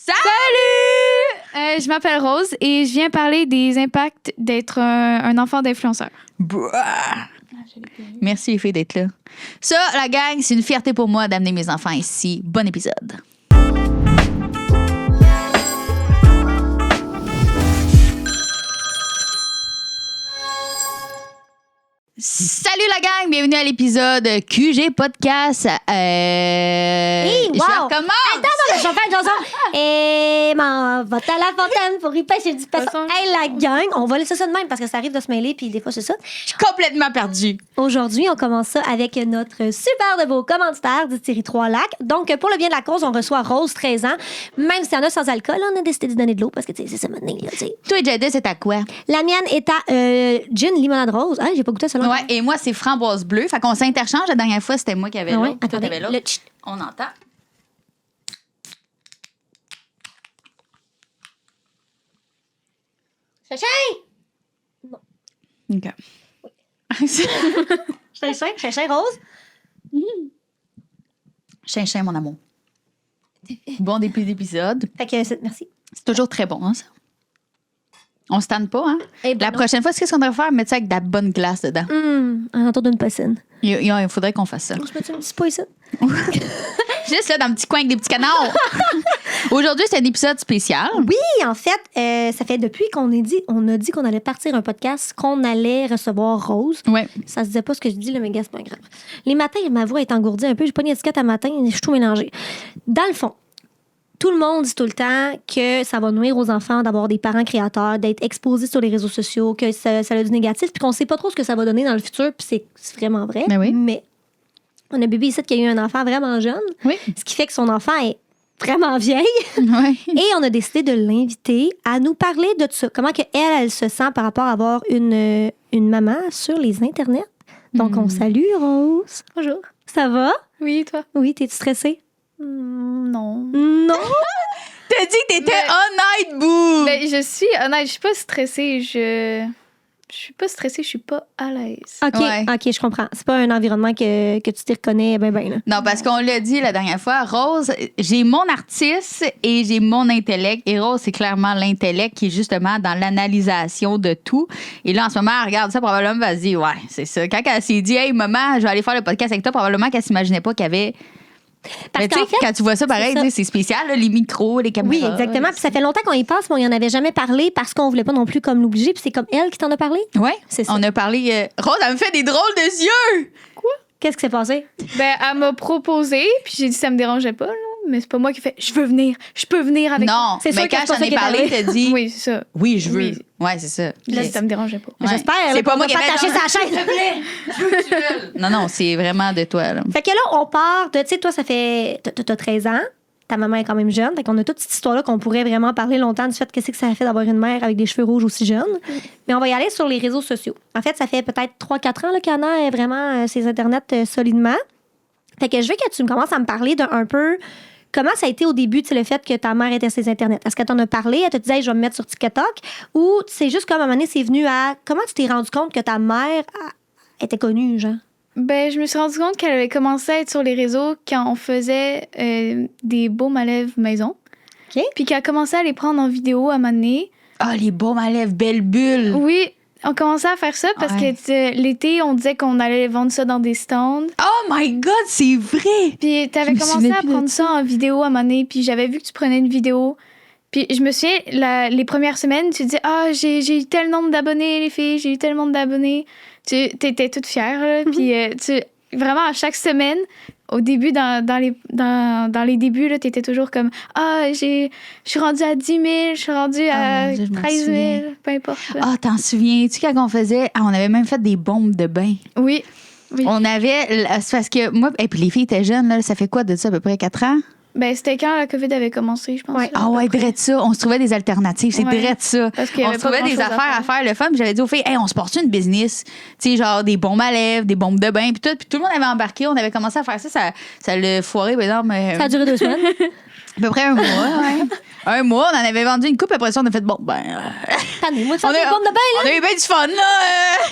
Salut! Je m'appelle Rose et je viens parler des impacts d'être un enfant d'influenceur. Merci les filles d'être là. Ça, la gang, c'est une fierté pour moi d'amener mes enfants ici. Bon épisode. Salut la gang, bienvenue à l'épisode QG Podcast. Hey, wow! Je recommence! Attends, je vais faire une chanson. Et m'en va à la fontaine pour y pêcher du poisson. Hey, la gang, on va laisser ça de même parce que ça arrive de se mêler puis des fois c'est ça. Je suis complètement perdue. Aujourd'hui, on commence ça avec notre super de beau commanditaire du Thierry Trois-Lacs. Donc, pour le bien de la cause, on reçoit Rose, 13 ans. Même s'il y en a sans alcool, on a décidé de donner de l'eau parce que c'est ça maintenant. Là, t'sais. Toi, Jada, c'est à quoi? La mienne est à gin limonade rose. Ah, j'ai pas goûté ça là. Ouais, et moi, c'est framboise bleue. Fait qu'on s'interchange. La dernière fois, c'était moi qui avais Ah ouais? l'autre. Toi, Attendez, t'avais l'autre. On entend. Chachin! OK. Chachin rose. Chinchin, mon amour. Bon début d'épisode. Fait que, merci. C'est toujours très bon, hein, ça? On se tanne pas, hein? Eh ben La non. prochaine fois, qu'est-ce qu'on devrait faire? Mettre ça avec de la bonne glace dedans. En entour d'une piscine. Il faudrait qu'on fasse ça. Je peux-tu un petit pas ici? Juste là, dans le petit coin avec des petits canards. Aujourd'hui, c'est un épisode spécial. Oui, en fait, ça fait depuis qu'on a dit qu'on allait partir un podcast, qu'on allait recevoir Rose. Ouais. Ça se disait pas ce que je dis, là, mais gars, c'est pas grave. Les matins, ma voix est engourdie un peu. J'ai pas une étiquette à matin, je suis tout mélangée. Dans le fond, tout le monde dit tout le temps que ça va nuire aux enfants d'avoir des parents créateurs, d'être exposés sur les réseaux sociaux, que ça a du négatif, puis qu'on sait pas trop ce que ça va donner dans le futur, puis c'est vraiment vrai. Ben oui. Mais on a bébé ici qui a eu un enfant vraiment jeune, Oui. ce qui fait que son enfant est vraiment vieille. Ouais. Et on a décidé de l'inviter à nous parler de ça. Comment que elle se sent par rapport à avoir une maman sur les internets. Donc, on salue Rose. Bonjour. Ça va? Oui, toi? Oui, t'es-tu stressée? Non. Non. T'as dit que t'étais Mais- honnête, boo! Ben, je suis honnête, je suis pas stressée. Je suis pas stressée, je suis pas à l'aise. OK, Ouais. OK, je comprends. C'est pas un environnement que tu t'y reconnais ben là. Non, parce qu'on l'a dit la dernière fois, Rose, j'ai mon artiste et j'ai mon intellect. Et Rose, c'est clairement l'intellect qui est justement dans l'analysation de tout. Et là, en ce moment, elle regarde ça, probablement, elle va se dire, ouais, c'est ça. Quand elle s'est dit, hey, maman, je vais aller faire le podcast avec toi, probablement qu'elle s'imaginait pas qu'il y avait. Parce Mais tu qu'en sais, fait, quand tu vois ça, pareil, c'est ça. tu sais, c'est spécial, là, les micros, les caméras. Oui, exactement. Puis ça fait longtemps qu'on y passe, mais on y en avait jamais parlé parce qu'on voulait pas non plus comme l'obliger. Puis c'est comme elle qui t'en a parlé. Ouais, C'est ça. on a parlé. Rose, elle me fait des drôles de yeux! Qu'est-ce qui s'est passé? Ben, elle m'a proposé, puis j'ai dit que ça me dérangeait pas, là. Mais c'est pas moi qui fais je peux venir avec toi. Non, C'est sûr mais que quand c'est pas j'en ça ai qui est parlé, arrivé. t'as dit, Oui, c'est ça. oui, je veux. Oui. Ouais, c'est ça. Là, ça me dérangeait pas. Ouais. J'espère. C'est pas moi qui qui avais attaché dans- sa chaise. Non, non, c'est vraiment de toi, là. Fait que là, on part de, tu sais, toi, ça fait. T'as 13 ans. Ta maman est quand même jeune. Fait qu'on a toute cette histoire-là qu'on pourrait vraiment parler longtemps du fait qu'est-ce que ça fait d'avoir une mère avec des cheveux rouges aussi jeune. Mais on va y aller sur les réseaux sociaux. En fait, ça fait peut-être 3-4 ans là, qu'Anna est vraiment ses Internet solidement. Fait que je veux que tu me commences à me parler d'un peu. Comment ça a été au début, tu sais, le fait que ta mère était sur ses Internet? Est-ce qu'elle t'en a parlé? Elle te disait, hey, je vais me mettre sur TikTok? Ou c'est juste comme à un moment donné, c'est venu à. Comment tu t'es rendu compte que ta mère était connue, genre? Ben, je me suis rendu compte qu'elle avait commencé à être sur les réseaux quand on faisait des baumes à lèvres maison. OK. Puis qu'elle a commencé à les prendre en vidéo à un moment donné. Ah, les baumes à lèvres, belle bulle. Oui, on commençait à faire ça parce Ouais. que l'été, on disait qu'on allait vendre ça dans des stands. Oh my God, c'est vrai! Puis t'avais Je me commencé souvenais à plus de prendre ça en vidéo à un moment donné, puis j'avais vu que tu prenais une vidéo. Puis je me souviens, les premières semaines, tu disais « Ah, j'ai eu tel nombre d'abonnés, les filles, j'ai eu tel nombre d'abonnés. » Tu t'étais toute fière, là. Puis vraiment, à chaque semaine, au début, dans les débuts, là, t'étais toujours comme « Ah, je suis rendue à 10 000, je suis rendue à Oh mon Dieu, je m'en 13 000, souviens. peu importe. » Ah, t'en souviens-tu quand on faisait. Ah, on avait même fait des bombes de bain. Oui. Oui. On avait. C'est parce que moi, et puis les filles étaient jeunes, là, ça fait quoi de ça, à peu près 4 ans? Ben, c'était quand la COVID avait commencé, je pense. Ouais. là, Ah à peu ouais, près. drette ça. On se trouvait des alternatives. C'est Ouais. drette ça. Parce qu'il y On avait se pas trouvait des grand-chose affaires à faire le fun. Puis j'avais dit aux filles, hey, on se porte une business. Tu sais, genre des bombes à lèvres, des bombes de bain, puis tout. Puis tout le monde avait embarqué. On avait commencé à faire ça. Ça l'a foiré, par exemple. Ça a duré 2 semaines. À peu près un mois, ouais. Un mois, on en avait vendu une coupe. Après ça, on a fait, bon, ben. Moi, tu On fais des a, bombes de bain, là. on a eu bien du fun, là.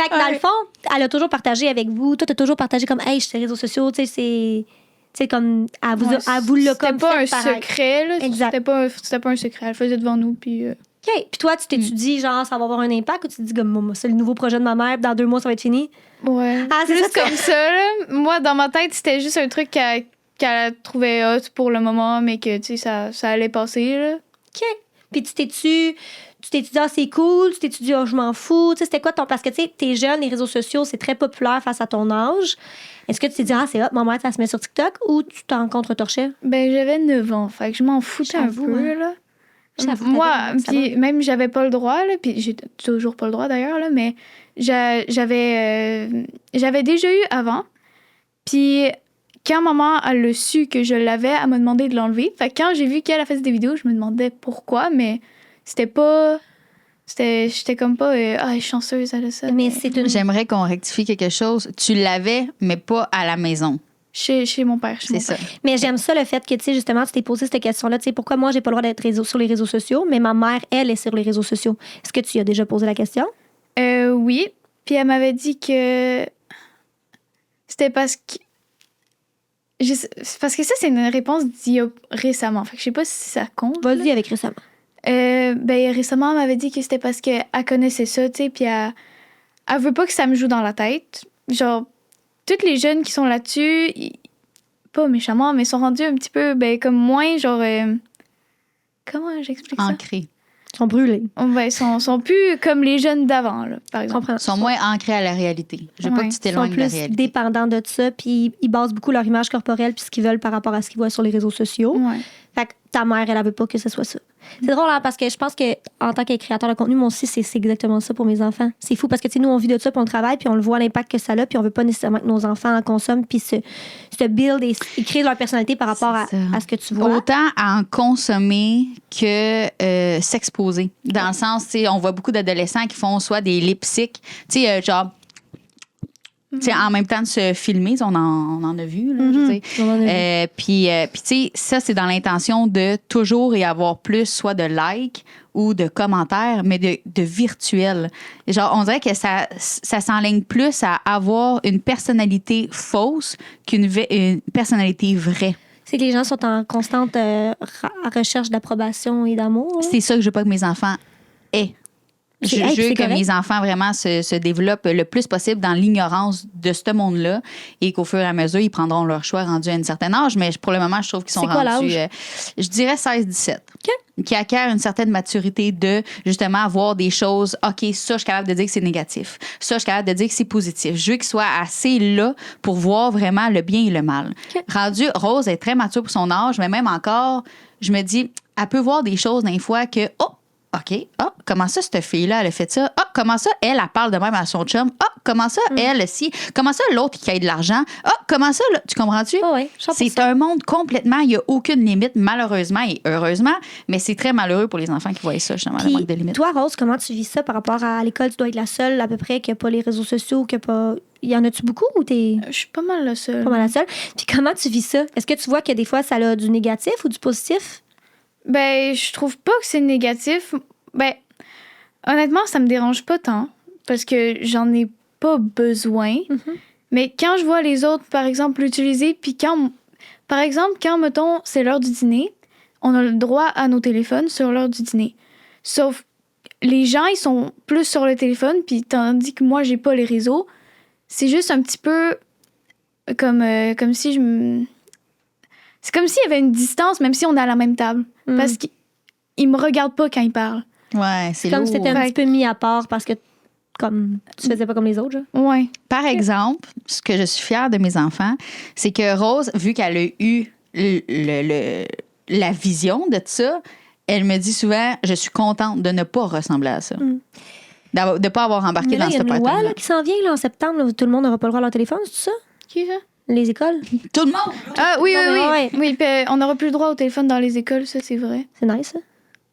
Fait que dans le fond, elle a toujours partagé avec vous. Toi, t'as toujours partagé comme, hey, je suis sur les réseaux sociaux, tu sais, c'est. sais, comme, elle vous l'a C'était comme pas fait un paraître. secret, là. Exact. C'était pas un secret. Elle le faisait devant nous, puis... OK. Puis toi, tu t'étudies, genre, ça va avoir un impact ou tu te dis, comme, moi, c'est le nouveau projet de ma mère, puis dans 2 mois, ça va être fini? Ouais. Ah, c'est juste ça, comme ça, là. Moi, dans ma tête, c'était juste un truc qu'elle trouvait hot pour le moment, mais que, tu sais, ça allait passer, là. OK. Puis tu t'es dit, ah, c'est cool, tu t'es dit, oh, je m'en fous. Tu sais, c'était quoi ton. Parce que, tu sais, t'es jeune, les réseaux sociaux, c'est très populaire face à ton âge. Est-ce que tu t'es dit, ah, c'est hot, ma mère, ça se met sur TikTok ou tu t'en contre-torchais? Ben, j'avais 9 ans, fait que je m'en foutais un J'avoue, peu, hein. là. J'avoue, Moi, t'avais- ça puis va. même j'avais pas le droit, là, puis j'ai toujours pas le droit d'ailleurs, là, mais j'avais déjà eu avant. Puis quand maman a le su que je l'avais, elle m'a demandé de l'enlever. Fait que quand j'ai vu qu'elle a fait des vidéos, je me demandais pourquoi, mais j'étais comme pas ah, elle est chanceuse, elle a ça. Mais c'est une. J'aimerais qu'on rectifie quelque chose. Tu l'avais, mais pas à la maison. Chez mon père, chez C'est mon ça. père. Mais j'aime ça, le fait que, tu sais, justement, tu t'es posé cette question-là. Tu sais, pourquoi moi, j'ai pas le droit d'être sur les réseaux sociaux, mais ma mère, elle, est sur les réseaux sociaux. Est-ce que tu y as déjà posé la question? Oui, puis elle m'avait dit que c'était parce que... Parce que ça, c'est une réponse d'il y a récemment. Fait que je sais pas si ça compte. Vas-y avec récemment. Ben, récemment, elle m'avait dit que c'était parce qu'elle connaissait ça, tu sais, puis elle veut pas que ça me joue dans la tête. Genre, toutes les jeunes qui sont là-dessus, pas méchamment, mais sont rendus un petit peu, ben, comme moins, genre... comment j'explique ça? Ancrés. Ils sont brûlés. Ben, sont plus comme les jeunes d'avant, là, par Je exemple. comprends. Ils sont moins ancrés à la réalité. Je veux pas Ouais. que tu Ils sont t'éloignes de la plus réalité. dépendants de ça, puis ils basent beaucoup leur image corporelle puis ce qu'ils veulent par rapport à ce qu'ils voient sur les réseaux sociaux. Ouais. Fait que ta mère, elle veut pas que ce soit ça. C'est drôle, hein, parce que je pense que en tant que créateur de contenu, moi aussi, c'est exactement ça pour mes enfants. C'est fou parce que, tu sais, nous, on vit de ça, puis on travaille, puis on le voit l'impact que ça a, puis on veut pas nécessairement que nos enfants en consomment, puis se build et créent leur personnalité par rapport à C'est ça. ce que tu vois. Autant à en consommer que s'exposer. Dans le sens, tu sais, on voit beaucoup d'adolescents qui font soit des lip-syncs, tu sais, genre, tu sais, en même temps de se filmer, on en a vu, là, je veux dire. On en a vu. Puis tu sais, ça, c'est dans l'intention de toujours y avoir plus, soit de likes ou de commentaires, mais de virtuel. Genre, on dirait que ça s'enligne plus à avoir une personnalité fausse une personnalité vraie. C'est que les gens sont en constante recherche d'approbation et d'amour. Hein. C'est ça que je veux pas que mes enfants aient. Je Hey, veux c'est que correct. mes enfants vraiment se développent le plus possible dans l'ignorance de ce monde-là et qu'au fur et à mesure, ils prendront leur choix rendu à un certain âge. Mais pour le moment, je trouve qu'ils sont C'est quoi rendus, l'âge? Je dirais 16-17. Qui acquièrent une certaine maturité de, justement, avoir des choses, OK, ça, je suis capable de dire que c'est négatif. Ça, je suis capable de dire que c'est positif. Je veux qu'ils soient assez là pour voir vraiment le bien et le mal. OK. Rendu, Rose est très mature pour son âge, mais même encore, je me dis, elle peut voir des choses d'un fois que, oh, OK. Ah, comment ça, cette fille-là, elle a fait ça? Ah, comment ça, elle parle de même à son chum? Ah, comment ça, elle, si? Comment ça, l'autre qui a de l'argent? Ah, comment ça, là? Tu comprends-tu? Ah ouais, 100%. C'est un monde complètement, il n'y a aucune limite, malheureusement et heureusement, mais c'est très malheureux pour les enfants qui voient ça, justement, le Puis, manque de limites. toi, Rose, comment tu vis ça par rapport à l'école? Tu dois être la seule, à peu près, qui n'a pas les réseaux sociaux, qui a pas. Y en a-tu beaucoup ou t'es Je suis pas mal la seule. pas mal la seule? Puis comment tu vis ça? Est-ce que tu vois que des fois, ça a du négatif ou du positif? Ben, je trouve pas que c'est négatif. Ben, honnêtement, ça me dérange pas tant parce que j'en ai pas besoin. Mais quand je vois les autres, par exemple, l'utiliser, puis par exemple, quand, mettons, c'est l'heure du dîner, on a le droit à nos téléphones sur l'heure du dîner. Sauf les gens, ils sont plus sur le téléphone, puis tandis que moi, j'ai pas les réseaux. C'est juste un petit peu comme si c'est comme s'il y avait une distance, même si on est à la même table. Parce qu'ils me regardent pas quand ils parlent. Ouais, c'est Comme lourd. si t'étais un Ouais. petit peu mis à part parce que comme tu faisais pas comme les autres, genre. Ouais. Par exemple, ce que je suis fière de mes enfants, c'est que Rose, vu qu'elle a eu la vision de ça, elle me dit souvent, je suis contente de ne pas ressembler à ça. De ne pas avoir embarqué Mais là, dans il y a ce une loi pattern. là, qui s'en vient là, en septembre. Là, où tout le monde n'aura pas le droit à leur téléphone, c'est ça? Qui ça? Les écoles? Tout le monde! Ah oui, Non, oui, mais oui. ouais. Oui, puis on n'aura plus le droit au téléphone dans les écoles, ça, c'est vrai. C'est nice, ça.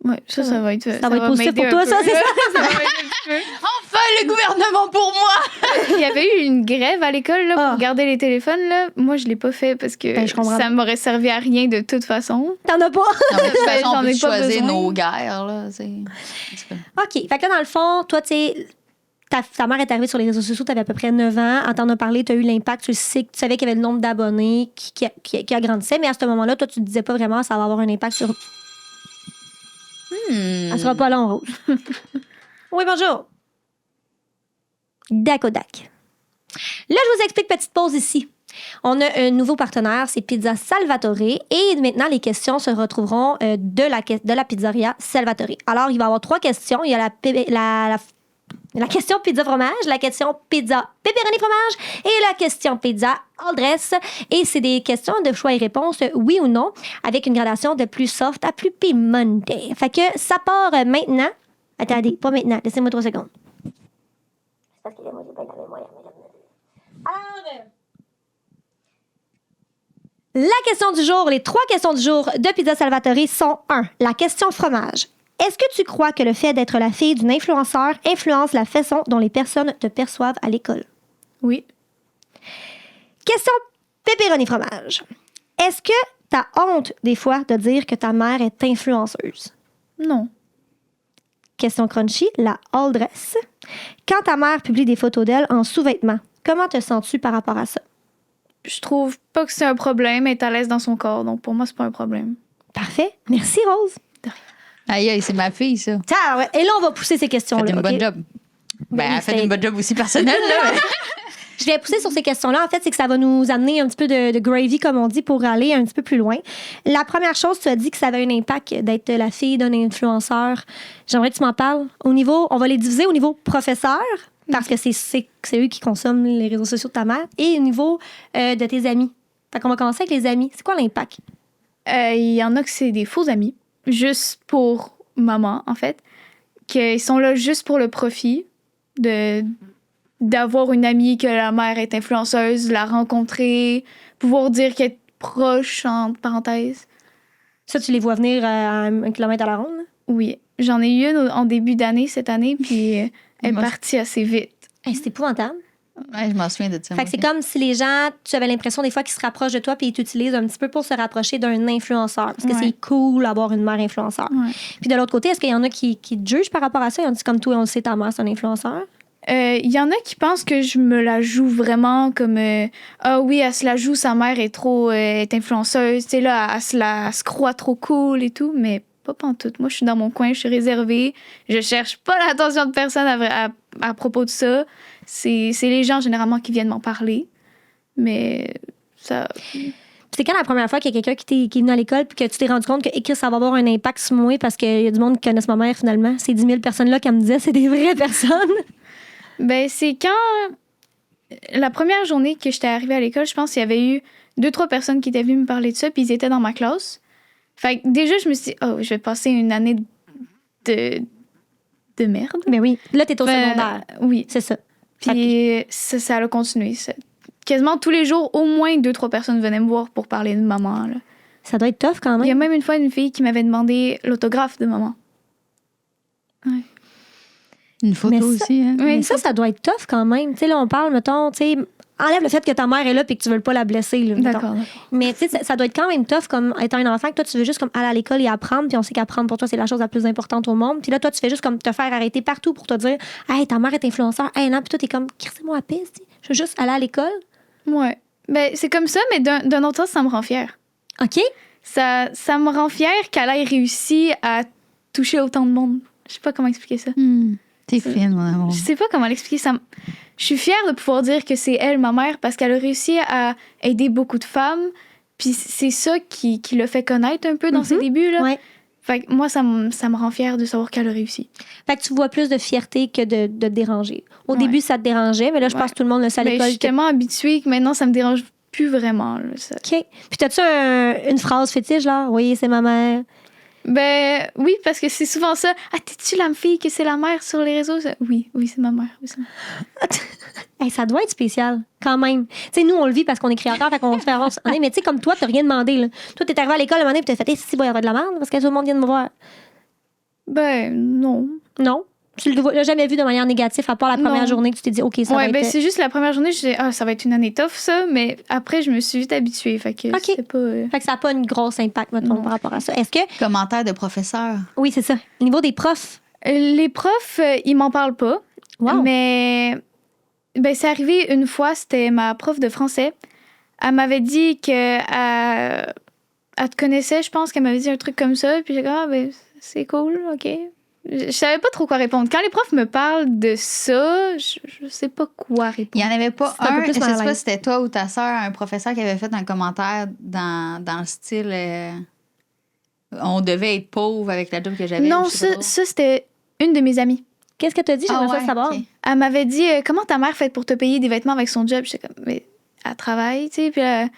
Ouais, ça va être... Ça va être positif m'aider pour un toi, ça, peu, c'est là. ça? Ça va m'aider un petit peu. Enfin, le gouvernement pour moi! Il y avait eu une grève à l'école là, Ah. pour garder les téléphones. Là. Moi, je l'ai pas fait parce que Ben, je comprends. ça m'aurait servi à rien de toute façon. T'en as pas? Non, mais de toute Ben, façon, on j'en peut ai pas choisir besoin. nos guerres. Là, c'est... OK. Fait que là, dans le fond, toi, tu sais, ta mère est arrivée sur les réseaux sociaux, tu avais à peu près 9 ans. En t'en as parlé, tu as eu l'impact, tu savais qu'il y avait le nombre d'abonnés qui agrandissait, mais à ce moment-là, toi, tu te disais pas vraiment ça va avoir un impact sur. Ça sera pas long, Rose. Oui, bonjour. Dakodak. Là, je vous explique, petite pause ici. On a un nouveau partenaire, c'est Pizza Salvatore. Et maintenant, les questions se retrouveront de la pizzeria Salvatore. Alors, il va y avoir 3 questions. Il y a la question pizza fromage, la question pizza pepperoni fromage et la question pizza all dress. Et c'est des questions de choix et réponses, oui ou non, avec une gradation de plus soft à plus pimentée. Fait que ça part maintenant. Attendez, pas maintenant. Laissez-moi 3 secondes. Parce que moi, j'ai pas la mémoire. Alors, la question du jour, les 3 questions du jour de Pizza Salvatore sont 1. La question fromage. Est-ce que tu crois que le fait d'être la fille d'une influenceur influence la façon dont les personnes te perçoivent à l'école? Oui. Question pepperoni fromage. Est-ce que tu as honte des fois de dire que ta mère est influenceuse? Non. Question crunchy, la all dress. Quand ta mère publie des photos d'elle en sous-vêtements, comment te sens-tu par rapport à ça? Je trouve pas que c'est un problème. Elle est à l'aise dans son corps, donc pour moi, c'est pas un problème. Parfait. Merci, Rose. Aïe, c'est ma fille, ça. Ah, ouais. Et là, on va pousser ces questions-là. Elle fait une bonne OK? job. Ben, Elle fait une bonne job aussi personnelle, là. Je vais pousser sur ces questions-là. En fait, c'est que ça va nous amener un petit peu de gravy, comme on dit, pour aller un petit peu plus loin. La première chose, tu as dit que ça avait un impact d'être la fille d'un influenceur. J'aimerais que tu m'en parles. On va les diviser au niveau professeur, parce que c'est eux qui consomment les réseaux sociaux de ta mère, et au niveau de tes amis. Fait qu'on va commencer avec les amis. C'est quoi l'impact? Il y en a que c'est des faux amis, juste pour maman, en fait, qu'ils sont là juste pour le profit d'avoir une amie que la mère est influenceuse, la rencontrer, pouvoir dire qu'elle est proche, entre parenthèses. Ça, tu les vois venir à 1 kilomètre à la ronde? Oui. J'en ai eu une en début d'année, cette année, puis elle est partie assez vite. Hey, c'est épouvantable. Ouais, je m'en souviens de ça. Fait que c'est comme si les gens, tu avais l'impression des fois qu'ils se rapprochent de toi puis ils t'utilisent un petit peu pour se rapprocher d'un influenceur. Parce que c'est cool d'avoir une mère influenceur. Ouais. Puis de l'autre côté, est-ce qu'il y en a qui te jugent par rapport à ça? Ils ont dit comme toi, on le sait, ta mère, c'est un influenceur. Il y en a qui pensent que je me la joue vraiment comme ah oui, elle se la joue, sa mère est trop est influenceuse, tu sais là, elle se croit trop cool et tout, mais pas pantoute. Moi, je suis dans mon coin, je suis réservée, je cherche pas l'attention de personne à propos de ça. C'est les gens généralement qui viennent m'en parler, mais ça. C'est quand la première fois qu'il y a quelqu'un qui est venu à l'école puis que tu t'es rendu compte que ça va avoir un impact sur moi parce qu'il y a du monde qui connaissent ma mère finalement. Ces 10 000 personnes-là qu'elle me disait, c'est des vraies personnes. Ben, c'est quand la première journée que j'étais arrivée à l'école, je pense qu'il y avait eu 2-3 personnes qui étaient venues me parler de ça, puis ils étaient dans ma classe. Fait que déjà, je me suis dit, oh, je vais passer une année de merde. Mais oui, là, t'es au secondaire. Oui. C'est ça. Puis ça a continué. Quasiment tous les jours, au moins 2-3 personnes venaient me voir pour parler de maman. Là. Ça doit être tough quand même. Il y a même une fois une fille qui m'avait demandé l'autographe de maman. Ouais. Une photo aussi, hein? Mais ça doit être tough quand même. Tu sais, là, on parle, mettons, tu sais, enlève le fait que ta mère est là et que tu veux pas la blesser. Là, d'accord. Mais tu sais, ça doit être quand même tough comme étant un enfant que toi, tu veux juste comme aller à l'école et apprendre, puis on sait qu'apprendre pour toi, c'est la chose la plus importante au monde. Puis là, toi, tu fais juste comme te faire arrêter partout pour te dire, hey, ta mère est influenceur. Hey, non, puis toi, t'es comme, crissez-moi à piste. Je veux juste aller à l'école. Ouais. Ben, c'est comme ça, mais d'un autre sens, ça me rend fière. OK. Ça me rend fière qu'elle ait réussi à toucher autant de monde. Je sais pas comment expliquer ça. T'es fine, mon amour. Je sais pas comment l'expliquer. Je suis fière de pouvoir dire que c'est elle, ma mère, parce qu'elle a réussi à aider beaucoup de femmes. Puis c'est ça qui l'a fait connaître un peu dans ses débuts. Là. Ouais. Fait que moi, ça me rend fière de savoir qu'elle a réussi. Fait que tu vois plus de fierté que de te déranger. Au début, ça te dérangeait, mais là, je pense que tout le monde le sait à l'école. Je suis tellement habituée que maintenant, ça me dérange plus vraiment. Là, ça. OK. Puis t'as-tu une phrase fétiche, là? Oui, c'est ma mère. Ben oui, parce que c'est souvent ça. Ah, t'es-tu la fille que c'est la mère sur les réseaux? Oui, c'est ma mère. Oui, c'est ma mère. Hey, ça doit être spécial, quand même. Tu sais, nous, on le vit parce qu'on est créateurs, fait qu'on se fait avoir. Mais tu sais, comme toi, t'as rien demandé, là. Toi, t'es arrivé à l'école un moment donné, puis t'as fait, si, il y avait de la merde, parce que tout le monde vient de me voir. Ben, non. Non? Tu l'as jamais vu de manière négative, à part la première journée que tu t'es dit, OK, ça va être... Ouais, ben c'est juste la première journée, je disais, ça va être une année tough, ça. Mais après, je me suis vite habituée. Fait que c'est pas... Fait que ça n'a pas une grosse impact, mettons, par rapport à ça. Est-ce que... Commentaire de professeur. Oui, c'est ça. Au niveau des profs. Les profs, ils m'en parlent pas. Wow. Mais ben, c'est arrivé une fois, c'était ma prof de français. Elle m'avait dit qu'elle te connaissait, je pense qu'elle m'avait dit un truc comme ça. Puis j'ai dit, ah, ben, c'est cool, OK. Je savais pas trop quoi répondre. Quand les profs me parlent de ça, je sais pas quoi répondre. Il n'y en avait pas C'est un peu plus je mal à sais pas l'aise. si c'était toi ou ta sœur, un professeur qui avait fait un commentaire dans le style on devait être pauvre avec la job que j'avais. Non, je sais pas trop. ça, c'était une de mes amies. Qu'est-ce que tu as dit? J'aimerais Ah ça ouais, savoir. ok. Elle m'avait dit comment ta mère fait pour te payer des vêtements avec son job. J'étais comme, mais elle travaille, tu sais. Puis elle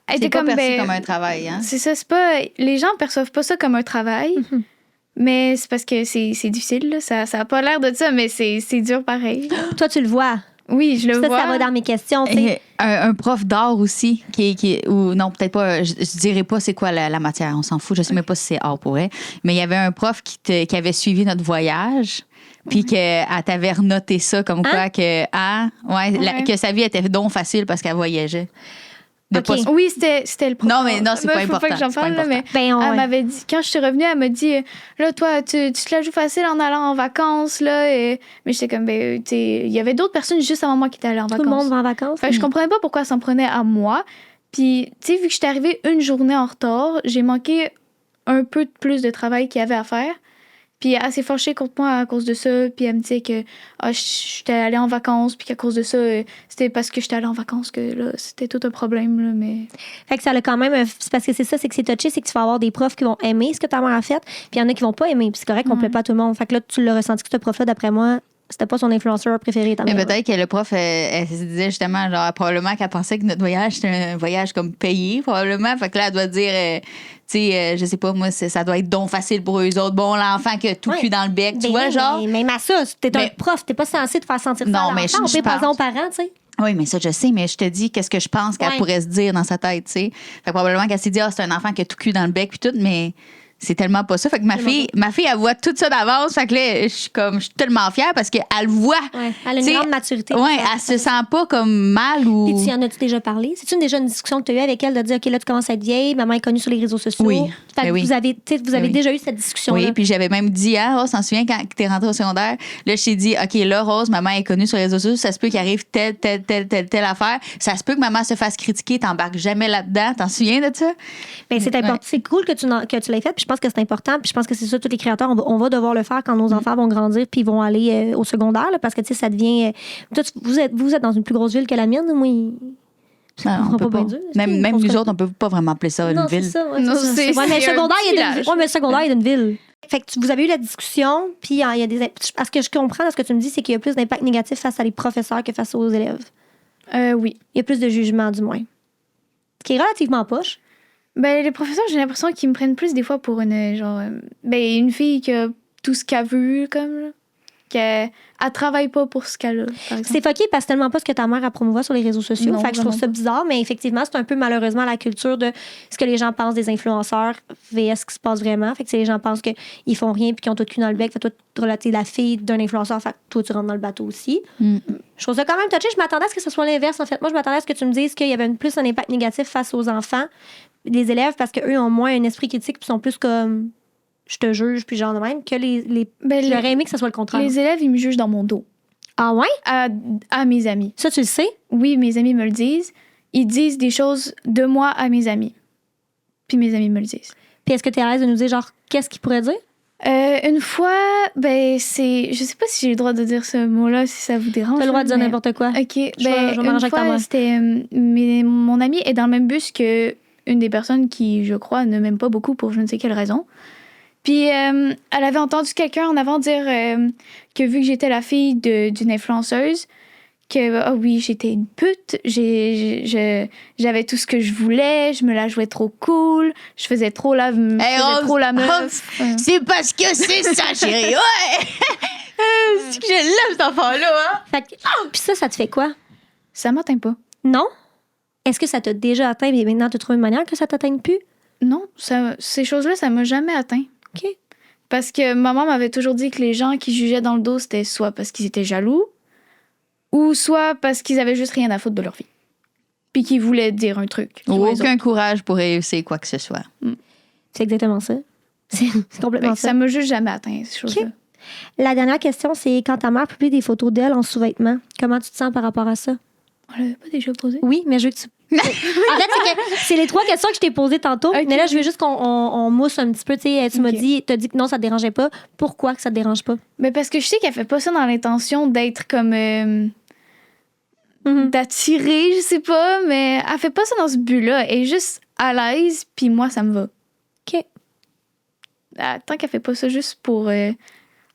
C'est était pas comme, perçu ben, comme un travail, hein? c'est ça, c'est pas. Les gens perçoivent pas ça comme un travail, Mhm. mais c'est parce que c'est difficile, là. Ça a pas l'air de ça, mais c'est dur pareil. Toi, tu le vois. Oui, je le Ça, vois. ça va dans mes questions. tu sais. Et un prof d'art aussi, ou non, peut-être pas, je dirais pas c'est quoi la matière, on s'en fout, je sais même pas si c'est art pour elle, mais il y avait un prof qui avait suivi notre voyage, puis qu'elle t'avait renoté ça comme quoi que, Ouais. que sa vie était donc facile parce qu'elle voyageait. De Ok. pas se- Oui, c'était le Non, mais non, c'est pas Faut important, pas que j'en c'est pas parle, là, mais important. Ben, on- elle m'avait dit, quand je suis revenue, elle m'a dit, là, toi, tu te la joues facile en allant en vacances, là. Mais j'étais comme, ben, tu sais, il y avait d'autres personnes juste avant moi qui étaient allées en Tout vacances. le monde va en vacances. Fait que je comprenais pas pourquoi elle s'en prenait à moi. Puis, tu sais, vu que j'étais arrivée une journée en retard, j'ai manqué un peu plus de travail qu'il y avait à faire. Puis elle s'est fâchée contre moi à cause de ça. Puis elle me disait que j'étais allée en vacances, puis qu'à cause de ça, c'était parce que j'étais allée en vacances que là, c'était tout un problème. Là, mais... Fait que ça a quand même. C'est parce que c'est ça, c'est que c'est touché, c'est que tu vas avoir des profs qui vont aimer ce que ta mère a fait, puis il y en a qui vont pas aimer. Puis c'est correct qu'on plaît pas à tout le monde. Fait que là, tu l'as ressenti que ce prof-là, d'après moi, c'était pas son influenceur préféré, ta Mais mère. peut-être que le prof, elle se disait justement, genre, probablement qu'elle pensait que notre voyage, c'était un voyage comme payé, probablement. Fait que là, elle doit dire, tu sais, je sais pas, moi, ça doit être donc facile pour eux autres. Bon, l'enfant qui a tout Ouais. cul dans le bec, tu Ben vois, oui, genre. Mais même à ça, t'es un Mais- prof, t'es pas censé te faire sentir ça. Non, à mais l'enfant. je On peut pense- passer aux parents, tu sais. Oui, mais ça, je sais, mais je te dis qu'est-ce que je pense qu'elle Ouais. pourrait se dire dans sa tête, tu sais. Fait que probablement qu'elle s'est dit, c'est un enfant qui a tout cul dans le bec, puis tout, mais c'est tellement pas ça. Fait que ma fille, elle voit tout ça d'avance. Fait que là, je suis tellement fière parce qu'elle le voit. Ouais. Elle a une T'sais, grande maturité. Ouais, elle se sent pas comme mal ou. Puis tu y en as-tu déjà parlé? C'est-tu déjà une discussion que tu as eue avec elle de dire, OK, là, tu commences à être vieille, maman est connue sur les réseaux sociaux? Oui. Fait que Ben oui. vous avez, tu sais, vous avez oui. déjà eu cette discussion-là. Oui, puis j'avais même dit, Rose, t'en souviens quand t'es rentrée au secondaire? Là, je t'ai dit, OK, là, Rose, maman est connue sur les réseaux sociaux, ça se peut qu'il arrive telle affaire. Ça se peut que maman se fasse critiquer, t'embarques jamais là-dedans. T'en souviens de ça? Ben, c'est important. Ouais. C'est cool que tu l'aies fait, puis je pense que c'est important, puis je pense que c'est ça, tous les créateurs, on va devoir le faire quand nos enfants vont grandir, puis ils vont aller au secondaire, là, parce que, tu sais, ça devient. Toi, vous êtes dans une plus grosse ville que la mienne, moi. Non, on peut pas. bien dur. Même On se nous connaît- autres, on peut pas vraiment appeler ça une Non, c'est ville. ça. Ouais, Non, c'est ça. c'est- Ouais, mais le c'est un secondaire, il y a village. ouais, mais le secondaire, il y a une ville. Fait que vous avez eu la discussion, puis il y a des. Parce que je comprends, ce que tu me dis, c'est qu'il y a plus d'impact négatif face à les professeurs que face aux élèves. Oui. Il y a plus de jugement, du moins. Ce qui est relativement poche. Ben, les professeurs, j'ai l'impression qu'ils me prennent plus des fois pour une fille qui a tout ce qu'elle veut, comme, là. Qu'elle travaille pas pour ce qu'elle a, par exemple. C'est fucké parce que c'est tellement pas ce que ta mère a promouvoir sur les réseaux sociaux. Non, Fait que je trouve vraiment ça pas. bizarre, mais effectivement, c'est un peu malheureusement la culture de ce que les gens pensent des influenceurs vs ce qui se passe vraiment. Fait que si les gens pensent qu'ils font rien puis qu'ils ont tout le cul dans le bec, fait que toi, t'es la fille d'un influenceur, fait que toi, tu rentres dans le bateau aussi. Mm. Je trouve ça quand même touché. Je m'attendais à ce que ce soit l'inverse, en fait. Moi, je m'attendais à ce que tu me dises qu'il y avait plus un impact négatif face aux enfants, les élèves, parce qu'eux ont moins un esprit critique puis sont plus comme je te juge puis genre de même que Ben, j'aurais aimé que ce soit le contraire. les élèves, ils me jugent dans mon dos. Ah ouais? À mes amis. Ça, tu le sais? Oui, mes amis me le disent. Ils disent des choses de moi à mes amis. Puis mes amis me le disent. Puis est-ce que tu es à l'aise de nous dire, genre, qu'est-ce qu'ils pourraient dire? Une fois, ben, c'est. Je sais pas si j'ai le droit de dire ce mot-là, si ça vous dérange. T'as le droit de dire mais- n'importe quoi. OK. Je vais m'arranger une avec ta fois, mère. c'était. Mon ami est dans le même bus que une des personnes qui, je crois, ne m'aime pas beaucoup pour je ne sais quelle raison. Puis elle avait entendu quelqu'un en avant dire que vu que j'étais la fille d'une influenceuse, que ah oui, j'étais une pute, j'avais tout ce que je voulais, je me la jouais trop cool, je faisais trop la, je faisais trop la meuf. Ouais. C'est parce que c'est ça, chérie. Ouais! C'est que je l'aime, cet enfant-là, hein? Fait que, puis ça te fait quoi? Ça m'atteint pas. Non? Est-ce que ça t'a déjà atteint et maintenant tu trouves une manière que ça t'atteigne plus? Non, ces choses-là, ça m'a jamais atteint. OK. Parce que maman m'avait toujours dit que les gens qui jugeaient dans le dos, c'était soit parce qu'ils étaient jaloux ou soit parce qu'ils avaient juste rien à foutre de leur vie. Puis qu'ils voulaient dire un truc. sur les Aucun autres. courage pour réussir quoi que ce soit. C'est exactement ça. C'est complètement Fait que ça. ça m'a juste jamais atteint, ces choses-là. OK. La dernière question, c'est quand ta mère publie des photos d'elle en sous-vêtements, comment tu te sens par rapport à ça? On l'avait pas déjà posé? Oui, mais je veux que tu... En fait, c'est les 3 questions que je t'ai posées tantôt, Okay. mais là, je veux juste qu'on mousse un petit peu. Tu m'as Okay. dit que non, ça te dérangeait pas. Pourquoi que ça te dérange pas? Mais parce que je sais qu'elle fait pas ça dans l'intention d'être comme... d'attirer, je sais pas, mais elle fait pas ça dans ce but-là. Elle est juste à l'aise, puis moi, ça me va. OK. Tant qu'elle fait pas ça juste pour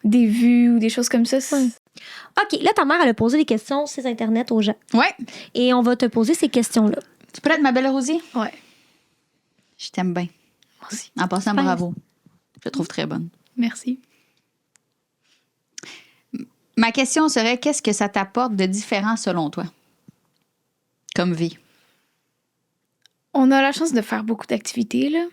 des vues ou des choses comme ça, OK, là, ta mère, elle a posé des questions sur Internet aux gens. Ouais. Et on va te poser ces questions-là. Tu peux être ma belle Rosie? Ouais. Je t'aime bien. Merci. En passant, bravo. Je te trouve très bonne. Merci. Ma question serait, qu'est-ce que ça t'apporte de différent selon toi? Comme vie. On a la chance de faire beaucoup d'activités, là.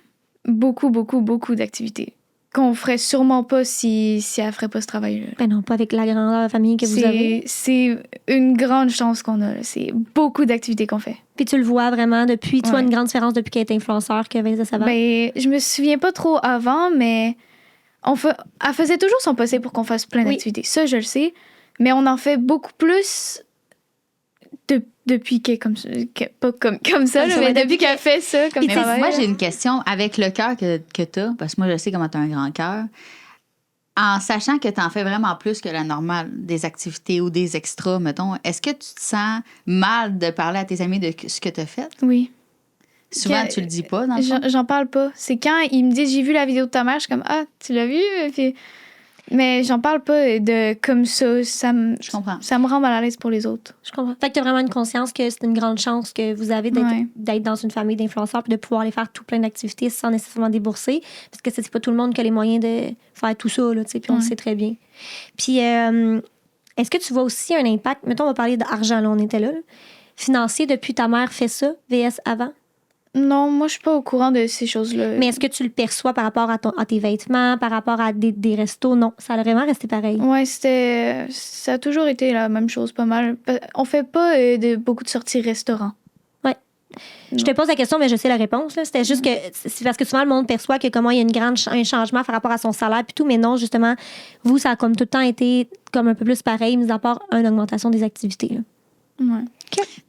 Beaucoup, beaucoup, beaucoup d'activités. Qu'on ferait sûrement pas si elle ferait pas ce travail-là. Ben non, pas avec la grandeur de famille que vous avez. C'est une grande chance qu'on a, là. C'est beaucoup d'activités qu'on fait. Puis tu le vois vraiment depuis, tu vois Ouais. une grande différence depuis qu'elle est influenceur que Vanessa Savard. Ben, je me souviens pas trop avant, mais elle faisait toujours son possible pour qu'on fasse plein d'activités. Ça, je le sais. Mais on en fait beaucoup plus depuis qu'elle est comme ça. Pas comme ça, là, mais depuis qu'elle fait ça comme Mais travail. moi, j'ai une question. Avec le cœur que tu as, parce que moi, je sais comment tu as un grand cœur, en sachant que tu en fais vraiment plus que la normale, des activités ou des extras, mettons, est-ce que tu te sens mal de parler à tes amis de ce que tu as fait? Oui. Souvent, tu le dis pas, dans le fond. J'en parle pas. C'est quand ils me disent, j'ai vu la vidéo de ta mère, je suis comme, ah, tu l'as vu? Puis... Mais j'en parle pas de comme ça. Je comprends. Ça me rend mal à l'aise pour les autres. Je comprends. Fait que tu as vraiment une conscience que c'est une grande chance que vous avez d'être dans une famille d'influenceurs puis de pouvoir aller faire tout plein d'activités sans nécessairement débourser. Parce que c'est pas tout le monde qui a les moyens de faire tout ça, là, tu sais, puis on le sait très bien. Puis, est-ce que tu vois aussi un impact, mettons, on va parler d'argent, là, on était là, financier depuis ta mère fait ça, VS avant? Non, moi, je suis pas au courant de ces choses-là. Mais est-ce que tu le perçois par rapport à tes vêtements, par rapport à des restos? Non, ça a vraiment resté pareil. Ouais, ça a toujours été la même chose, pas mal. On fait pas beaucoup de sorties restaurants. Ouais. Je te pose la question, mais je sais la réponse. Là. C'était juste que c'est parce que souvent le monde perçoit que comment il y a un changement par rapport à son salaire puis tout, mais non, justement, vous, ça a comme tout le temps été comme un peu plus pareil, mis à part une augmentation des activités. Là. Ouais.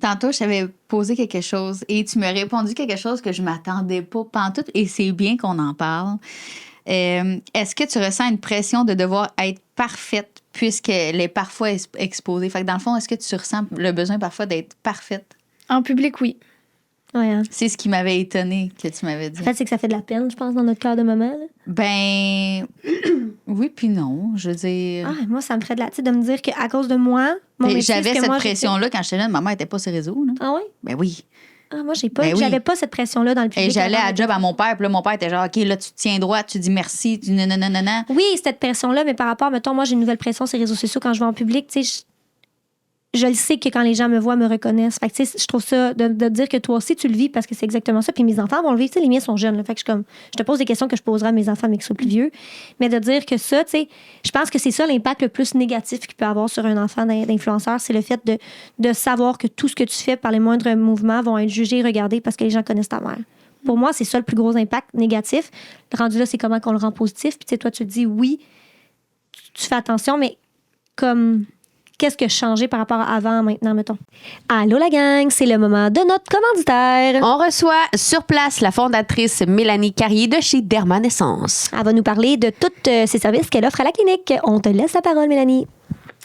Tantôt, je t'avais posé quelque chose et tu m'as répondu quelque chose que je m'attendais pas pantoute et c'est bien qu'on en parle. Est-ce que tu ressens une pression de devoir être parfaite puisqu'elle est parfois exposée? Fait que dans le fond, est-ce que tu ressens le besoin parfois d'être parfaite? En public, oui. Ouais, hein. C'est ce qui m'avait étonnée que tu m'avais dit. En fait, c'est que ça fait de la peine, je pense, dans notre cœur de maman. Là. Ben, oui puis non. Je veux dire... Ah, moi, ça me ferait de la... Tu sais, de me dire qu'à cause de moi, mon métier, j'avais ce que cette moi, pression-là quand j'étais jeune. Maman n'était pas sur les réseaux. Là. Ah oui? Ben oui. Ah, moi, Ben j'avais pas cette pression-là dans le public. Et j'allais avant. à job à mon père, puis là, mon père était genre, OK, là, tu te tiens droit, tu dis merci, tu nanana. Oui, cette pression-là, mais par rapport, mettons, moi, j'ai une nouvelle pression sur les réseaux sociaux quand je vais en public. Tu sais, je le sais que quand les gens me voient, me reconnaissent. Fait que, tu sais, je trouve ça, de dire que toi aussi, tu le vis parce que c'est exactement ça. Puis mes enfants vont le vivre. Tu sais, les miens sont jeunes. Là, fait que je te pose des questions que je poserai à mes enfants, mais qui sont plus vieux. Mais de dire que ça, tu sais, je pense que c'est ça l'impact le plus négatif qu'il peut avoir sur un enfant d'influenceur. C'est le fait de savoir que tout ce que tu fais par les moindres mouvements vont être jugés et regardés parce que les gens connaissent ta mère. Pour moi, c'est ça le plus gros impact négatif. Le rendu là, c'est comment qu'on le rend positif. Puis, tu sais, toi, tu te dis oui, tu fais attention, mais comme... Qu'est-ce qui a changé par rapport à avant, maintenant, mettons? Allô, la gang, c'est le moment de notre commanditaire. On reçoit sur place la fondatrice Mélanie Carrier de chez Dermanescence. Elle va nous parler de tous ces services qu'elle offre à la clinique. On te laisse la parole, Mélanie.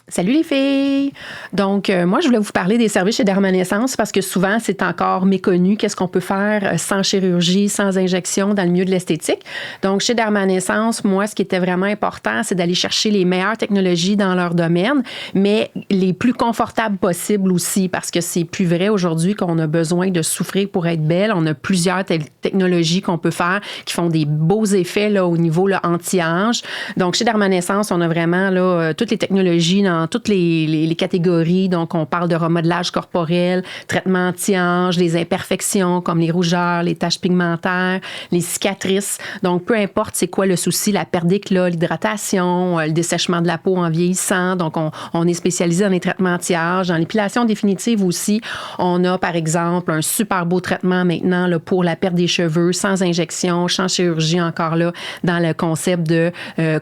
Salut les filles! Donc, moi, je voulais vous parler des services chez Dermanescence parce que souvent, c'est encore méconnu qu'est-ce qu'on peut faire sans chirurgie, sans injection dans le milieu de l'esthétique. Donc, chez Dermanescence, moi, ce qui était vraiment important, c'est d'aller chercher les meilleures technologies dans leur domaine, mais les plus confortables possibles aussi parce que c'est plus vrai aujourd'hui qu'on a besoin de souffrir pour être belle. On a plusieurs technologies qu'on peut faire qui font des beaux effets là, au niveau là, anti-âge. Donc, chez Dermanescence, on a vraiment là, toutes les technologies dans dans toutes les catégories. Donc, on parle de remodelage corporel, traitement anti-âge, les imperfections comme les rougeurs, les taches pigmentaires, les cicatrices. Donc, peu importe c'est quoi le souci, la perte d'éclat, l'hydratation, le dessèchement de la peau en vieillissant. Donc, on est spécialisé dans les traitements anti-âge. Dans l'épilation définitive aussi, on a, par exemple, un super beau traitement maintenant là, pour la perte des cheveux, sans injection, sans chirurgie encore là, dans le concept de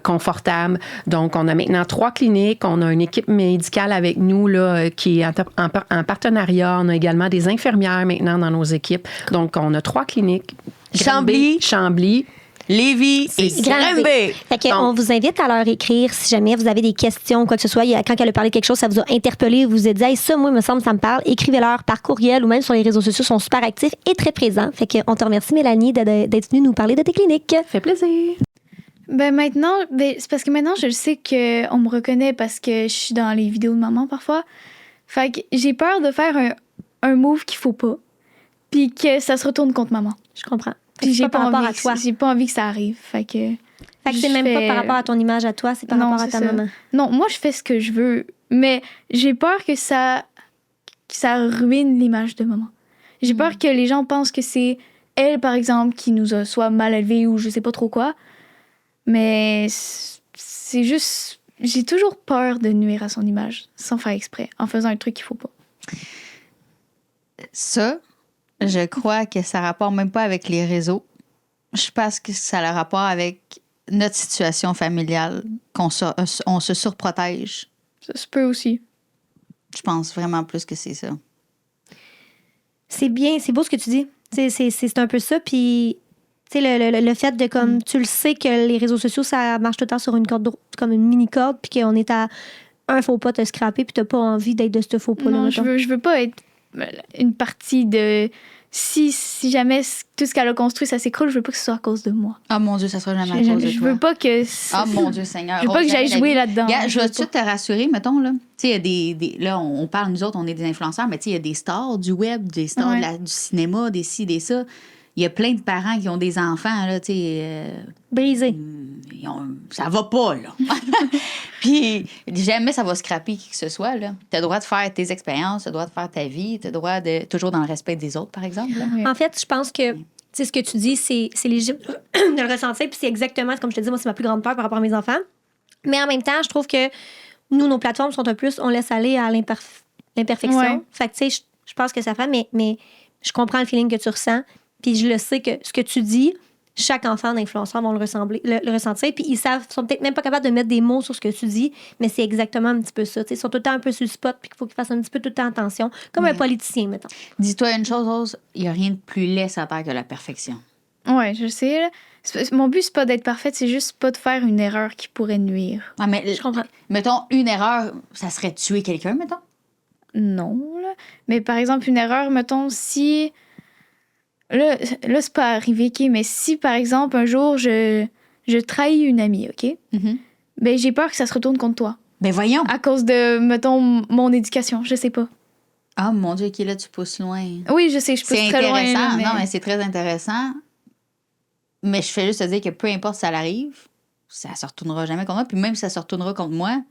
confortable. Donc, on a maintenant 3 cliniques. On a une équipe médicale avec nous là, qui est en partenariat. On a également des infirmières maintenant dans nos équipes. Donc, on a 3 cliniques. Chambly, Lévis et Granby. Fait que on vous invite à leur écrire si jamais vous avez des questions, quoi que ce soit. Quand elle a parlé de quelque chose, ça vous a interpellé, vous vous êtes dit, hey, ça, moi, il me semble, ça me parle. Écrivez-leur par courriel ou même sur les réseaux sociaux, ils sont super actifs et très présents. Fait qu'on te remercie, Mélanie, d'être venue nous parler de tes cliniques. Ça fait plaisir. Ben maintenant, c'est parce que maintenant, je le sais qu'on me reconnaît parce que je suis dans les vidéos de maman parfois. Fait que j'ai peur de faire un move qu'il faut pas, puis que ça se retourne contre maman. Je comprends. Puis j'ai par pas rapport envie à toi. j'ai pas envie que ça arrive. Fait que c'est même pas par rapport à ton image à toi, c'est par rapport à ta maman. Non, moi, je fais ce que je veux, mais j'ai peur que ça ruine l'image de maman. J'ai peur que les gens pensent que c'est elle, par exemple, qui nous a soit mal élevés ou je sais pas trop quoi. Mais c'est juste... J'ai toujours peur de nuire à son image, sans faire exprès, en faisant un truc qu'il faut pas. Ça, je crois que ça rapporte même pas avec les réseaux. Je pense que ça a le rapport avec notre situation familiale, on se surprotège. Ça se peut aussi. Je pense vraiment plus que c'est ça. C'est bien, c'est beau ce que tu dis. C'est un peu ça, puis... Tu sais, le fait de, comme, tu le sais que les réseaux sociaux, ça marche tout le temps sur une corde, comme une mini-corde, puis qu'on est à un faux pas te scraper, puis t'as pas envie d'être de ce faux pas-là. Non, je veux pas être une partie de... Si jamais tout ce qu'elle a construit, ça s'écroule, je veux pas que ce soit à cause de moi. Ah, mon Dieu, ça sera jamais à cause de toi. Je veux pas que... Ah, mon Dieu Seigneur. Je veux pas que j'aille jouer là-dedans. Je vais tout de suite te rassurer, mettons, là. Tu sais, il y a là, on parle, nous autres, on est des influenceurs, mais tu sais, il y a des stars du web, des stars du cinéma, des ci, des ça. Il y a plein de parents qui ont des enfants, là, tu sais... Brisés. Ça va pas, là. Puis, jamais ça va scraper qui que ce soit, là. Tu as le droit de faire tes expériences, tu as le droit de faire ta vie, tu as le droit de... Toujours dans le respect des autres, par exemple. Là. Oui. En fait, je pense que, tu sais, ce que tu dis, c'est légitime de le ressentir, puis c'est exactement, comme je te dis, moi, c'est ma plus grande peur par rapport à mes enfants. Mais en même temps, je trouve que nous, nos plateformes sont un peu plus, on laisse aller à l'imperfection. Ouais. Fait que, tu sais, je pense que ça fait, mais je comprends le feeling que tu ressens. Puis je le sais que ce que tu dis, chaque enfant d'influenceur va le ressentir. Puis ils sont peut-être même pas capables de mettre des mots sur ce que tu dis, mais c'est exactement un petit peu ça. T'sais, ils sont tout le temps un peu sur le spot, puis qu'il faut qu'ils fassent un petit peu tout le temps attention. Comme un politicien, mettons. Dis-toi une chose, Rose, il n'y a rien de plus laid sur la terre que la perfection. Ouais, je sais. Là. Mon but, c'est pas d'être parfaite, c'est juste pas de faire une erreur qui pourrait nuire. Ah, mais Je comprends. Mettons, une erreur, ça serait tuer quelqu'un, mettons? Non, là. Mais par exemple, une erreur, mettons, si... Là, c'est pas arrivé, OK? Mais si, par exemple, un jour, je trahis une amie, OK? Mm-hmm. Ben, j'ai peur que ça se retourne contre toi. Ben voyons. À cause de, mettons, mon éducation. Je sais pas. Ah, mon Dieu, OK, là, tu pousses loin. Oui, je sais, je pousse C'est très loin. intéressant. Là, mais... Non, mais c'est très intéressant. Mais je fais juste te dire que peu importe si ça l'arrive, ça se retournera jamais contre moi. Puis même si ça se retournera contre moi,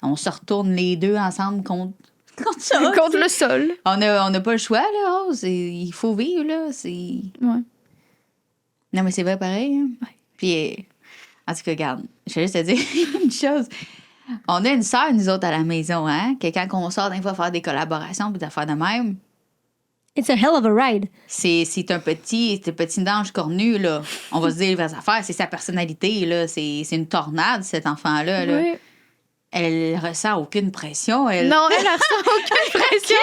on se retourne les deux ensemble contre ça. Contre le sol. On n'a pas le choix, là. Rose. Il faut vivre, là. Ouais. Non, mais c'est vrai pareil. Hein? Ouais. Puis, en tout cas, regarde, je vais juste te dire une chose. On a une sœur, nous autres, à la maison, hein? Que quand on sort d'un fois faire des collaborations puis des affaires de même, It's a hell of a ride. c'est un petit ange cornu, là. On va se dire les vraies affaires. C'est sa personnalité, là. C'est une tornade, cet enfant-là. Là. Oui. Elle ressent aucune pression. Non, elle ressent aucune pression.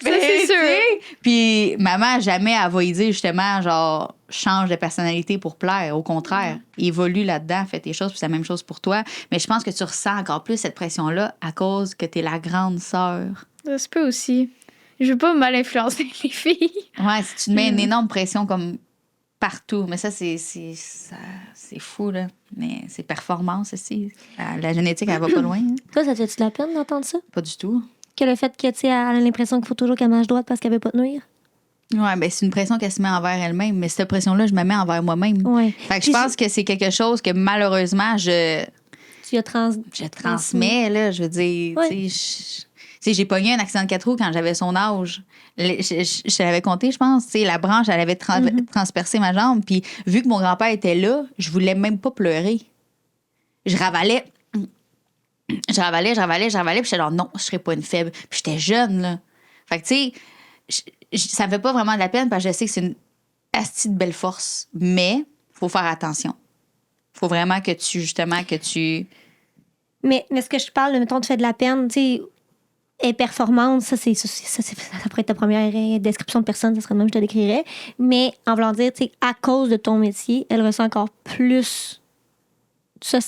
Ça, c'est sûr. Puis maman, jamais elle va y dire justement, genre, change de personnalité pour plaire. Au contraire, évolue là-dedans, fais tes choses, puis c'est la même chose pour toi. Mais je pense que tu ressens encore plus cette pression-là à cause que t'es la grande sœur. Ça se peut aussi. Je veux pas mal influencer les filles. Ouais, si tu te mets une énorme pression comme partout. Mais ça, c'est fou, là. Mais c'est performance aussi. La génétique, elle va pas loin. Hein. Toi, ça te fait-tu de la peine d'entendre ça? Pas du tout. Que le fait que, tu sais, elle a l'impression qu'il faut toujours qu'elle mange droite parce qu'elle veut pas te nuire? Ouais, ben c'est une pression qu'elle se met envers elle-même. Mais cette pression-là, je me mets envers moi-même. Ouais. Fait que je pense que c'est quelque chose que malheureusement, Tu tu as Je transmets, là, je veux dire, Ouais. tu sais, j'ai pogné un accident de 4 roues quand j'avais son âge. Je te l'avais compté, je pense. Tu sais, la branche, elle avait transpercé ma jambe. Puis, vu que mon grand-père était là, je voulais même pas pleurer. Je ravalais. Puis j'étais genre, non, je serais pas une faible. Puis j'étais jeune, là. Fait que, tu sais, ça me fait pas vraiment de la peine parce que je sais que c'est une asti de belle force. Mais, faut faire attention. Faut vraiment que tu... Mais ce que je parle, mettons, tu fais de la peine, tu sais, et performante, ça pourrait être ta première description de personne, ça serait le même que je te décrirais. Mais en voulant dire, tu sais, à cause de ton métier, elle ressent encore plus. Ça.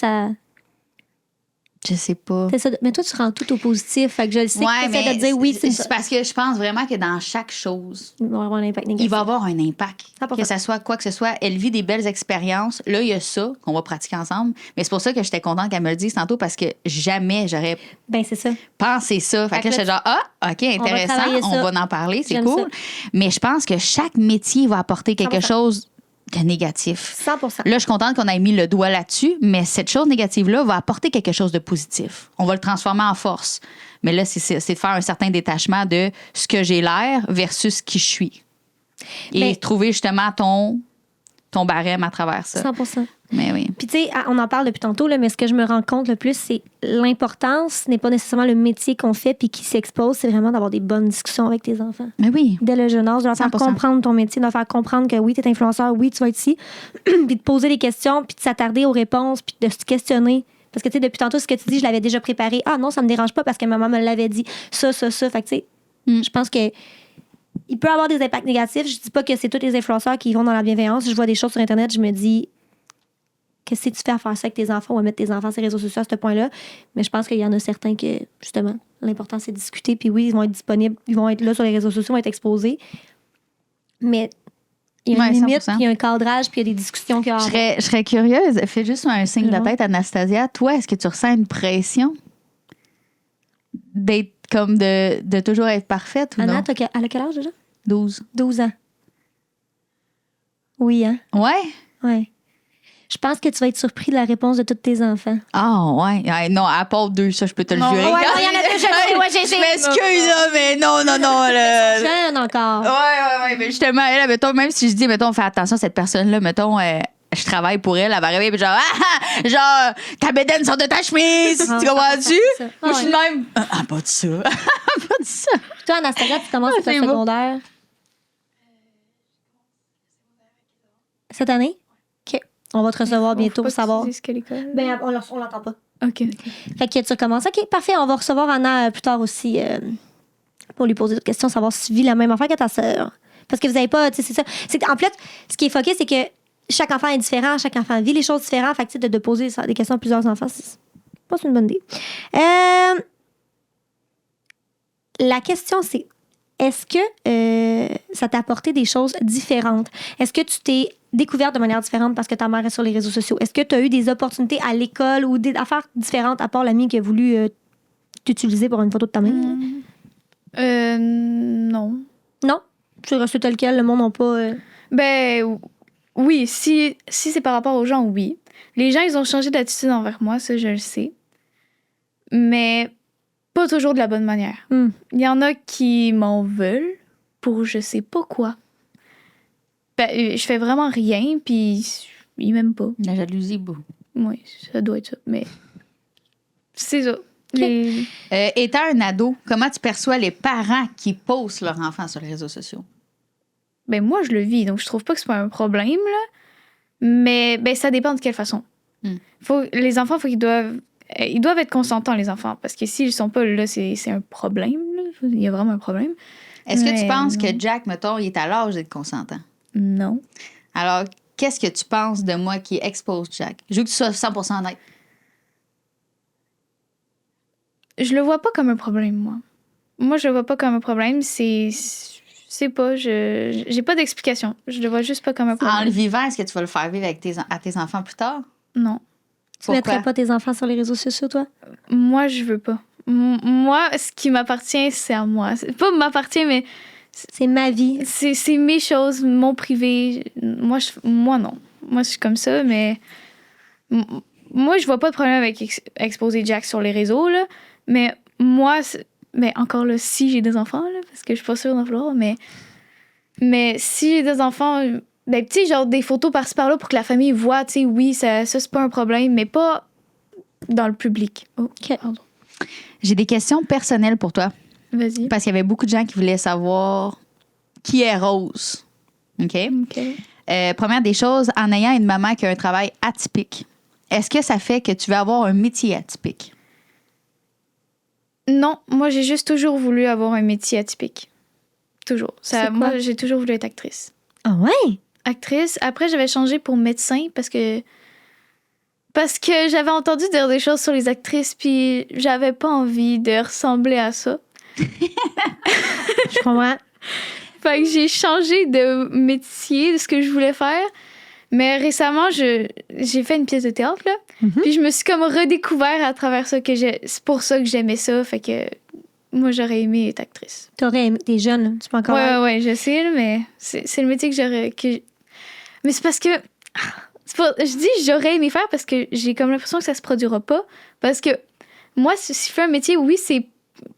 Je sais pas. C'est ça. Mais toi, tu rends tout au positif. Fait que je le sais que tu essaies de dire oui, c'est parce que je pense vraiment que dans chaque chose, il va avoir un impact négatif. il va avoir un impact. 100%. Que ça soit quoi que ce soit. Elle vit des belles expériences. Là, il y a ça qu'on va pratiquer ensemble. Mais c'est pour ça que j'étais contente qu'elle me le dise tantôt parce que jamais j'aurais Ben, c'est ça. pensé ça. Fait que là, j'étais genre, OK, intéressant, travailler on ça. va en parler, c'est J'aime cool. ça. Mais je pense que chaque métier va apporter quelque 100%. chose de négatif. 100%. Là, je suis contente qu'on ait mis le doigt là-dessus, mais cette chose négative-là va apporter quelque chose de positif. On va le transformer en force. Mais là, c'est de faire un certain détachement de ce que j'ai l'air versus qui je suis. Et Mais- trouver justement ton barème à travers ça. 100%. Mais oui. Puis, tu sais, on en parle depuis tantôt, là, mais ce que je me rends compte le plus, c'est l'importance n'est pas nécessairement le métier qu'on fait puis qui s'expose, c'est vraiment d'avoir des bonnes discussions avec tes enfants. Mais oui. Dès le jeune âge, de leur faire 100%. comprendre ton métier, de leur faire comprendre que oui, tu es influenceur, oui, tu vas être ici, puis de poser des questions, puis de s'attarder aux réponses, puis de se questionner. Parce que, tu sais, depuis tantôt, ce que tu dis, je l'avais déjà préparé. Ah non, ça me dérange pas parce que ma maman me l'avait dit. Ça. Fait que, tu sais, je pense que il peut avoir des impacts négatifs. Je dis pas que c'est tous les influenceurs qui vont dans la bienveillance. Je vois des choses sur Internet, je me dis, qu'est-ce que tu fais à faire ça avec tes enfants ou à mettre tes enfants sur les réseaux sociaux à ce point-là? Mais je pense qu'il y en a certains que, justement, l'important, c'est de discuter. Puis oui, ils vont être disponibles, ils vont être là sur les réseaux sociaux, ils vont être exposés. Mais il y a une Ouais, limite, 100%. puis il y a un cadrage, puis il y a des discussions qu'il y a à avoir. Je serais curieuse. Fais juste un signe de Non. tête, Anastasia. Toi, est-ce que tu ressens une pression d'être comme de toujours être parfaite ou Anna, non? elle a quel âge déjà? 12. 12 ans. Oui, hein? Ouais? Ouais. Je pense que tu vas être surpris de la réponse de tous tes enfants. Ah, ouais. Ah, non, à part 2, ça, je peux te le Non, jurer. ouais, non, il y en a deux, je sais, ouais, j'ai Je m'excuse, là, mais non. Le... Jeune encore. Ouais, mais justement, elle, mettons, même si je dis, mettons, fais attention à cette personne-là, mettons, je travaille pour elle, elle va arriver, puis genre, ta bédaine sort de ta chemise, Ah, tu comprends-tu? c'est ça. Moi, je suis de Ah, même. Ah, pas de ça. Pas de ça. Toi, Anastasia, tu commences Ah, ton c'est beau. secondaire. Cette année? OK. On va te recevoir bientôt pour savoir. Ben, on l'entend pas. OK. Fait que tu recommences. OK, parfait. On va recevoir Anna plus tard aussi pour lui poser d'autres questions, savoir si tu vis la même affaire que ta sœur. Parce que vous n'avez pas, tu sais, c'est ça. C'est, en fait, ce qui est foqué, c'est que chaque enfant est différent, chaque enfant vit les choses différentes. Fait que, tu sais, de poser des questions à plusieurs enfants, c'est pas une bonne idée. La question, c'est est-ce que ça t'a apporté des choses différentes? Est-ce que tu t'es découverte de manière différente parce que ta mère est sur les réseaux sociaux? Est-ce que tu as eu des opportunités à l'école ou des affaires différentes à part l'ami qui a voulu t'utiliser pour une photo de ta mère? Non. Non? Tu es resté tel quel, le monde n'a pas... Ben oui, si c'est par rapport aux gens, oui. Les gens, ils ont changé d'attitude envers moi, ça, je le sais. Mais pas toujours de la bonne manière. Hmm. Il y en a qui m'en veulent pour je sais pas quoi. Ben, je fais vraiment rien, puis ils m'aiment pas. La jalousie, beau. Oui, ça doit être ça. Mais c'est ça. Les- Étant un ado, comment tu perçois les parents qui postent leurs enfants sur les réseaux sociaux? Ben moi, je le vis, donc je trouve pas que c'est pas un problème, là. Mais ben, ça dépend de quelle façon. Les enfants, ils doivent être consentants, les enfants. Parce que s'ils sont pas là, c'est un problème. Là. Il y a vraiment un problème. Est-ce que tu Mais penses non. que Jack, mettons, il est à l'âge d'être consentant? Non. Alors, qu'est-ce que tu penses de moi qui expose Jack? Je veux que tu sois 100% honnête. Je le vois pas comme un problème, moi. Moi, je le vois pas comme un problème. C'est pas... J'ai pas d'explication. Je le vois juste pas comme un En le problème. vivant, est-ce que tu vas le faire vivre avec à tes enfants plus tard? Non. Tu mettrais pas tes enfants sur les réseaux sociaux, toi? Moi, je veux pas. Moi, ce qui m'appartient, c'est à moi. C'est pas m'appartient, mais C'est ma vie. c'est mes choses, mon privé. Moi, non. Moi, je suis comme ça, mais Moi, je vois pas de problème avec exposer Jack sur les réseaux, là. Mais moi, mais encore là, si j'ai des enfants, là, parce que je suis pas sûre d'en vouloir, mais si j'ai des enfants, ben, tu sais, genre des photos par-ci par-là pour que la famille voit, tu sais, oui, ça c'est pas un problème, mais pas dans le public. Oh, OK. pardon. J'ai des questions personnelles pour toi. Vas-y. Parce qu'il y avait beaucoup de gens qui voulaient savoir qui est Rose. OK? OK. Première des choses, en ayant une maman qui a un travail atypique, est-ce que ça fait que tu veux avoir un métier atypique? Non, moi, j'ai juste toujours voulu avoir un métier atypique. Toujours. C'est quoi? Moi, j'ai toujours voulu être actrice. Ah ouais? Actrice. Après, j'avais changé pour médecin parce que j'avais entendu dire des choses sur les actrices, puis j'avais pas envie de ressembler à ça. Je comprends. Fait que j'ai changé de métier, de ce que je voulais faire. Mais récemment, j'ai fait une pièce de théâtre, là. Puis je me suis comme redécouvert à travers ça c'est pour ça que j'aimais ça. Fait que moi, j'aurais aimé être actrice. T'es jeune, là. Tu peux encore. Ouais, je sais, là, mais c'est le métier que j'aurais. Mais c'est parce que. Je dis j'aurais aimé faire parce que j'ai comme l'impression que ça se produira pas. Parce que moi, si je fais un métier, oui, c'est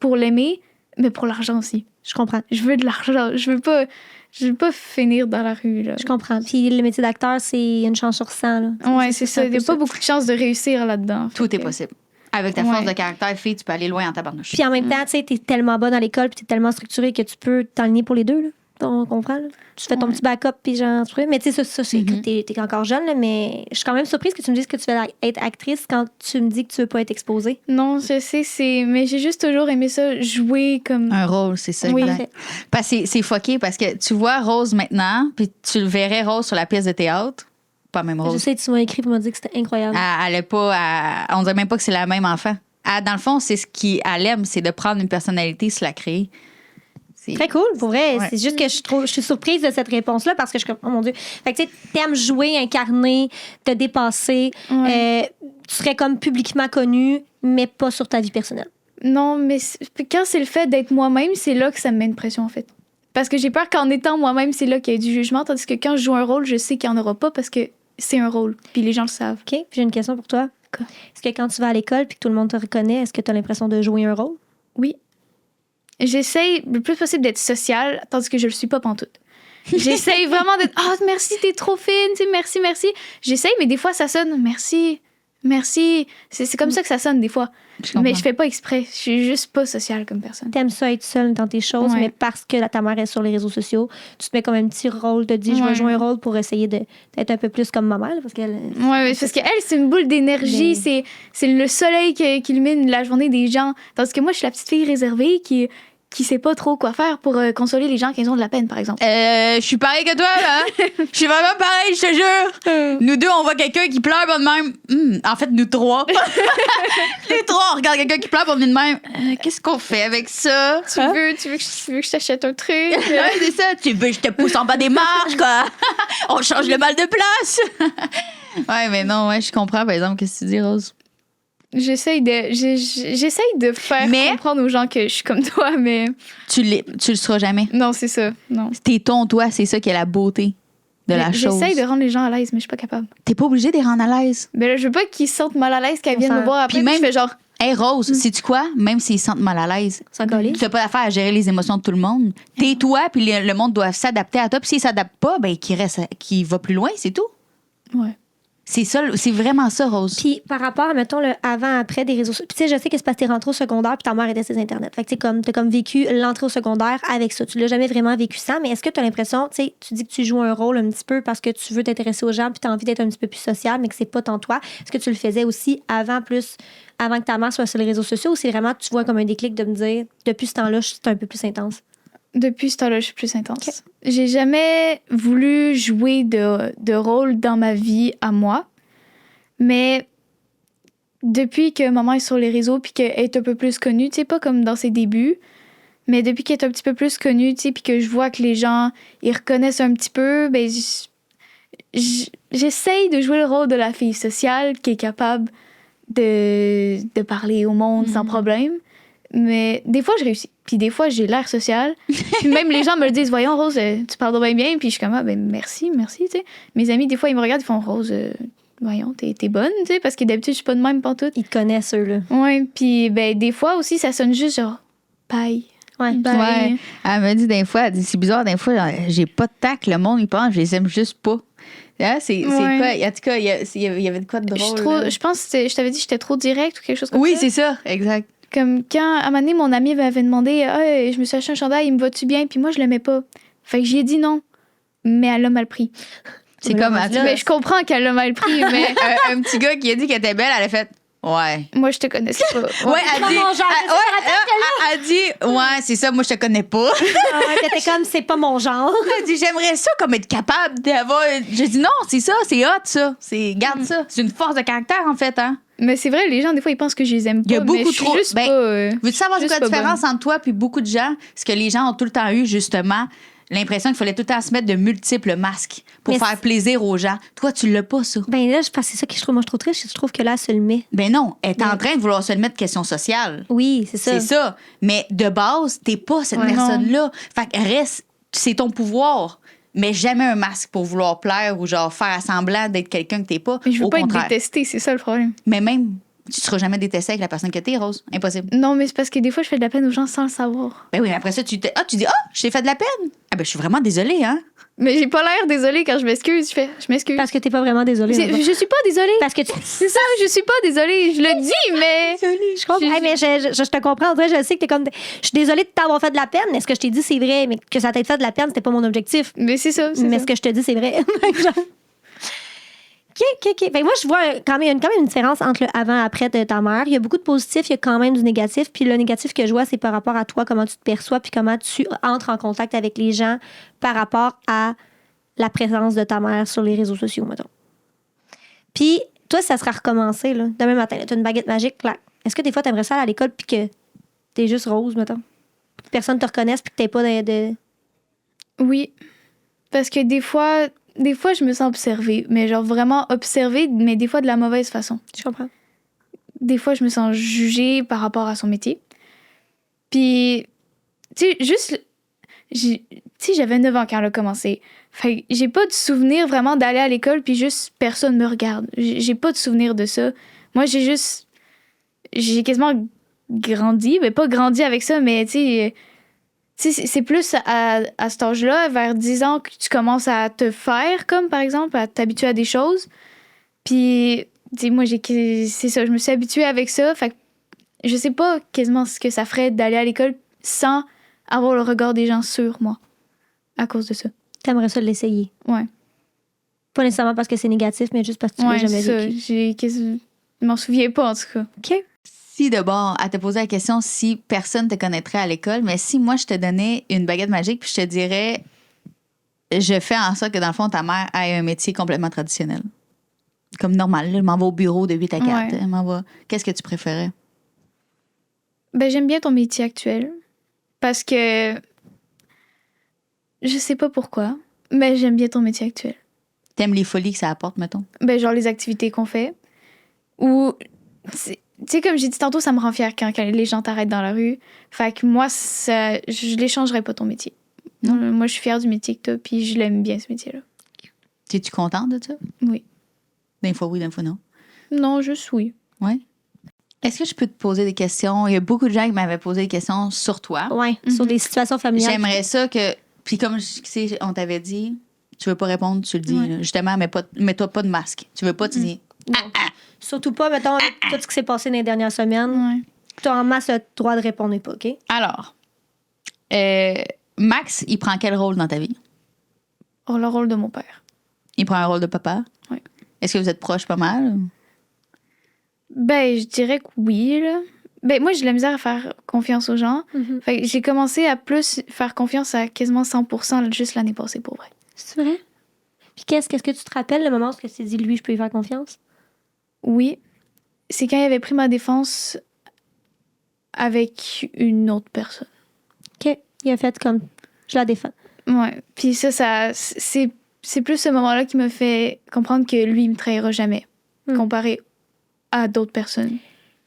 pour l'aimer, mais pour l'argent aussi. Je comprends. Je veux de l'argent. Je veux pas finir dans la rue, là. Je comprends. Puis le métier d'acteur, c'est une chance sur 100. Là. Ouais, c'est ça. Il n'y a pas beaucoup de chances de réussir là-dedans. Tout Fait est que- possible. Avec ta Ouais. force de caractère, fille, tu peux aller loin en tabarnouche. Puis en même temps, tu sais, t'es tellement bonne à l'école, puis t'es tellement structuré que tu peux t'aligner pour les deux. Là. On comprend. Là. Tu fais ton Ouais. petit backup, puis genre, tu peux. Mais tu sais, ça c'est que t'es encore jeune, là, mais je suis quand même surprise que tu me dises que tu veux être actrice quand tu me dis que tu veux pas être exposée. Non, je sais, mais j'ai juste toujours aimé ça, jouer comme. Un rôle, c'est ça. Oui. exact. Parce que c'est fucké parce que tu vois Rose maintenant, puis tu le verrais Rose sur la pièce de théâtre. Pas même Je Rose. sais, tu m'as écrit pour me dire que c'était incroyable. Elle est pas. On dirait même pas que c'est la même enfant. Dans le fond, c'est ce qu'elle aime, c'est de prendre une personnalité, se la créer. C'est Très cool, pour vrai. Ouais. C'est juste que je suis surprise de cette réponse-là parce que je suis comme, oh mon Dieu. Fait que tu sais, t'aimes jouer, incarner, te dépasser. Ouais. Tu serais comme publiquement connu, mais pas sur ta vie personnelle. Non, mais quand c'est le fait d'être moi-même, c'est là que ça me met une pression, en fait. Parce que j'ai peur qu'en étant moi-même, c'est là qu'il y ait du jugement, tandis que quand je joue un rôle, je sais qu'il n'y en aura pas parce que c'est un rôle, puis les gens le savent. OK? Puis j'ai une question pour toi. Quoi? Est-ce que quand tu vas à l'école puis que tout le monde te reconnaît, est-ce que tu as l'impression de jouer un rôle? Oui. J'essaye le plus possible d'être sociale, tandis que je le suis pas pantoute. J'essaye vraiment d'être « Ah, merci, t'es trop fine, tu sais, merci, merci. » J'essaye, mais des fois, ça sonne « Merci, merci. » C'est comme ça que ça sonne des fois. Mais je fais pas exprès. Je suis juste pas sociale comme personne. T'aimes ça être seule dans tes choses, Ouais. mais parce que ta mère est sur les réseaux sociaux, tu te mets comme un petit rôle, te dis je vais Ouais. jouer un rôle pour essayer d'être un peu plus comme maman, là, parce qu'elle. Ouais, parce qu'elle, c'est une boule d'énergie. C'est le soleil qui illumine la journée des gens. Tandis que moi, je suis la petite fille réservée qui sait pas trop quoi faire pour consoler les gens qui ont de la peine, par exemple. Je suis pareil que toi, là. Je suis vraiment pareil, je te jure. Nous deux, on voit quelqu'un qui pleure, pas de même. En fait, nous trois. Les trois, on regarde quelqu'un qui pleure, pas de même. Qu'est-ce qu'on fait avec ça? Tu veux que je t'achète un truc? Ouais, c'est ça. Tu veux que je te pousse en bas des marches, quoi? On change le mal de place. Ouais, mais non, ouais, je comprends, par exemple, qu'est-ce que tu dis, Rose? J'essaye de faire Mais- comprendre aux gens que je suis comme toi, mais Tu le seras jamais. non, c'est ça. Non. T'es toi, c'est ça qui est la beauté de la chose. J'essaye de rendre les gens à l'aise, mais je suis pas capable. T'es pas obligé de les rendre à l'aise. Mais là, je veux pas qu'ils se sentent mal à l'aise, qu'elles On viennent me sent- voir après. Puis Puis même- je fais genre, Hey Rose, sais-tu quoi? Même s'ils se sentent mal à l'aise, Sans coller. tu n'as pas d'affaire à gérer les émotions de tout le monde. T'es toi, puis le monde doit s'adapter à toi. Puis s'il s'adapte pas, ben qu'il va plus loin, c'est tout. ouais. C'est ça, c'est vraiment ça, Rose. Puis par rapport, mettons, le avant-après des réseaux sociaux. Puis tu sais, je sais que c'est parce que t'es rentrée au secondaire puis ta mère était sur Internet. Fait que t'as comme vécu l'entrée au secondaire avec ça. Tu l'as jamais vraiment vécu sans, mais est-ce que tu as l'impression, tu sais, tu dis que tu joues un rôle un petit peu parce que tu veux t'intéresser aux gens puis tu as envie d'être un petit peu plus social, mais que c'est pas tant toi. Est-ce que tu le faisais aussi avant que ta mère soit sur les réseaux sociaux ou c'est vraiment que tu vois comme un déclic de me dire, depuis ce temps-là, c'est un peu plus intense? Depuis ce temps-là, je suis plus intense. J'ai jamais voulu jouer de rôle dans ma vie à moi, mais depuis que maman est sur les réseaux puis qu'elle est un peu plus connue, tu sais, pas comme dans ses débuts, mais depuis qu'elle est un petit peu plus connue, tu sais, puis que je vois que les gens, ils reconnaissent un petit peu, ben j'essaye de jouer le rôle de la fille sociale qui est capable de parler au monde sans problème. Mais des fois, je réussis. Puis des fois, j'ai l'air sociale. Puis même les gens me le disent, voyons, Rose, tu parles bien bien. Puis je suis comme, ah, ben merci, tu sais. Mes amis, des fois, ils me regardent, ils font, Rose, voyons, t'es bonne, tu sais, parce que d'habitude, je suis pas de même pantoute. Ils te connaissent, eux, là. Ouais, puis ben, des fois aussi, ça sonne juste genre, bye. Ouais. Bye. Ouais. Elle me dit des fois, elle dit, c'est bizarre, des fois, j'ai pas de tact, le monde, il pense, je les aime juste pas. Hein, c'est Ouais. quoi? En tout cas, il y avait de quoi de drôle. là. Je pense que je t'avais dit que j'étais trop directe ou quelque chose comme Oui, ça. c'est ça, exact. Comme quand, à un moment donné, mon ami m'avait demandé « je me suis acheté un chandail, il me va-tu bien? » Puis moi, je l'aimais pas. Fait que j'y ai dit non. Mais elle l'a mal pris. C'est Mais comme, là, elle- Mais je comprends qu'elle l'a mal pris, mais un petit gars qui a dit qu'elle était belle, elle a fait, ouais. moi, je te connaissais pas. Ouais, elle pas dit, mon genre, elle dit, ouais, c'est ça, moi, je te connais pas. Ah ouais, t'étais comme, c'est pas mon genre. Elle dit, j'aimerais ça comme être capable d'avoir. J'ai dit, non, c'est ça, c'est hot, ça. Garde ça. C'est une force de caractère, en fait, hein. Mais c'est vrai, les gens, des fois, ils pensent que je les aime pas. Il y a beaucoup mais je suis trop- juste ben, pas... Veux-tu savoir Juste quoi la pas différence entre toi et beaucoup de gens? C'est que les gens ont tout le temps eu, justement, l'impression qu'il fallait tout le temps se mettre de multiples masques pour Mais faire c'est- plaisir aux gens. Toi, tu l'as pas, ça. Ben là, c'est ça que je trouve triste. Je trouve que là, elle se le met. Ben non, elle est en train de vouloir se le mettre de question sociale. Oui, c'est ça. C'est ça. Mais de base, t'es pas cette Ouais, personne-là. Fait que reste, c'est ton pouvoir. Mais jamais un masque pour vouloir plaire ou genre faire semblant d'être quelqu'un que t'es pas. Mais je veux Au pas contraire. être détestée, c'est ça le problème. Mais même, tu seras jamais détesté avec la personne que t'es, Rose. Impossible. Non, mais c'est parce que des fois, je fais de la peine aux gens sans le savoir. Ben oui, mais après ça, tu dis, je t'ai fait de la peine. Ah ben, je suis vraiment désolée, hein. Mais j'ai pas l'air désolée quand je m'excuse. Je m'excuse. Parce que t'es pas vraiment désolée. Je suis pas désolée. Parce que tu. C'est ça, je suis pas désolée. Je le dis, mais... Je comprends. Hey, mais je te comprends. En vrai, je sais que t'es comme. Je suis désolée de t'avoir fait de la peine, mais ce que je t'ai dit, c'est vrai. Mais que ça t'ait fait de la peine, c'était pas mon objectif. Mais c'est ça, c'est Mais ça. ce que je te dis, c'est vrai. OK. Fait que moi, je vois quand même une différence entre le avant-après de ta mère. Il y a beaucoup de positifs, il y a quand même du négatif. Puis le négatif que je vois, c'est par rapport à toi, comment tu te perçois, puis comment tu entres en contact avec les gens par rapport à la présence de ta mère sur les réseaux sociaux, mettons. Puis toi, ça sera recommencé, là. Demain matin, tu as une baguette magique, clac. Est-ce que des fois, tu aimerais ça aller à l'école, puis que t'es juste rose, mettons? Que personne te reconnaisse, puis que t'es pas de... Oui. Parce que des fois, je me sens observée. Mais genre vraiment observée, mais des fois de la mauvaise façon. Je comprends. Des fois, je me sens jugée par rapport à son métier. Puis, tu sais, juste... Tu sais, j'avais 9 ans quand elle a commencé. Fait que j'ai pas de souvenir vraiment d'aller à l'école puis juste personne me regarde. J'ai pas de souvenir de ça. Moi, j'ai quasiment grandi. Mais pas grandi avec ça, mais tu sais, c'est plus à cet âge-là, vers 10 ans, que tu commences à te faire, comme par exemple, à t'habituer à des choses. Puis, tu sais, moi, c'est ça, je me suis habituée avec ça. Fait que je sais pas quasiment ce que ça ferait d'aller à l'école sans avoir le regard des gens sur moi à cause de ça. T'aimerais ça l'essayer. Ouais. Pas nécessairement parce que c'est négatif, mais juste parce que tu l'as Ouais, jamais c'est ça. vécu. Je m'en souviens pas, en tout cas. OK. Si de bord, elle te posait la question si personne te connaîtrait à l'école, mais si moi, je te donnais une baguette magique puis je te dirais, je fais en sorte que dans le fond, ta mère ait un métier complètement traditionnel. Comme normal, là, je m'en vais au bureau de 8 à 4. Ouais. Je m'en vais. Qu'est-ce que tu préférais? Ben, j'aime bien ton métier actuel. Parce que... Je sais pas pourquoi, mais j'aime bien ton métier actuel. T'aimes les folies que ça apporte, mettons? Ben, genre les activités qu'on fait. Ou... Tu sais, comme j'ai dit tantôt, ça me rend fière quand les gens t'arrêtent dans la rue. Fait que moi, je l'échangerais pas ton métier. Non. Moi, je suis fière du métier que t'as, puis je l'aime bien, ce métier-là. Es-tu contente de ça? Oui. D'un fois oui, d'un fois non. Non, juste oui. Oui. Est-ce que je peux te poser des questions? Il y a beaucoup de gens qui m'avaient posé des questions sur toi. Ouais, sur des situations familiales. J'aimerais ça que... Puis comme on t'avait dit, tu veux pas répondre, tu le dis. Ouais. Là. Justement, mets-toi pas de masque. Tu veux pas, tu dis... Non. Surtout pas, mettons, avec tout ce qui s'est passé dans les dernières semaines. Ouais. Tu as en masse le droit de répondre et pas, OK? Alors, Max, il prend quel rôle dans ta vie? Oh, le rôle de mon père. Il prend un rôle de papa? Oui. Est-ce que vous êtes proches pas mal? Ben, je dirais que oui, là. Ben, moi, j'ai de la misère à faire confiance aux gens. Fait que j'ai commencé à plus faire confiance à quasiment 100% juste l'année passée, pour vrai. C'est vrai? Puis qu'est-ce que tu te rappelles le moment où tu t'es dit, lui, je peux lui faire confiance? Oui. C'est quand il avait pris ma défense avec une autre personne. OK. Il a fait comme, je la défends. Ouais. Puis ça c'est plus ce moment-là qui me fait comprendre que lui, il me trahira jamais, comparé à d'autres personnes.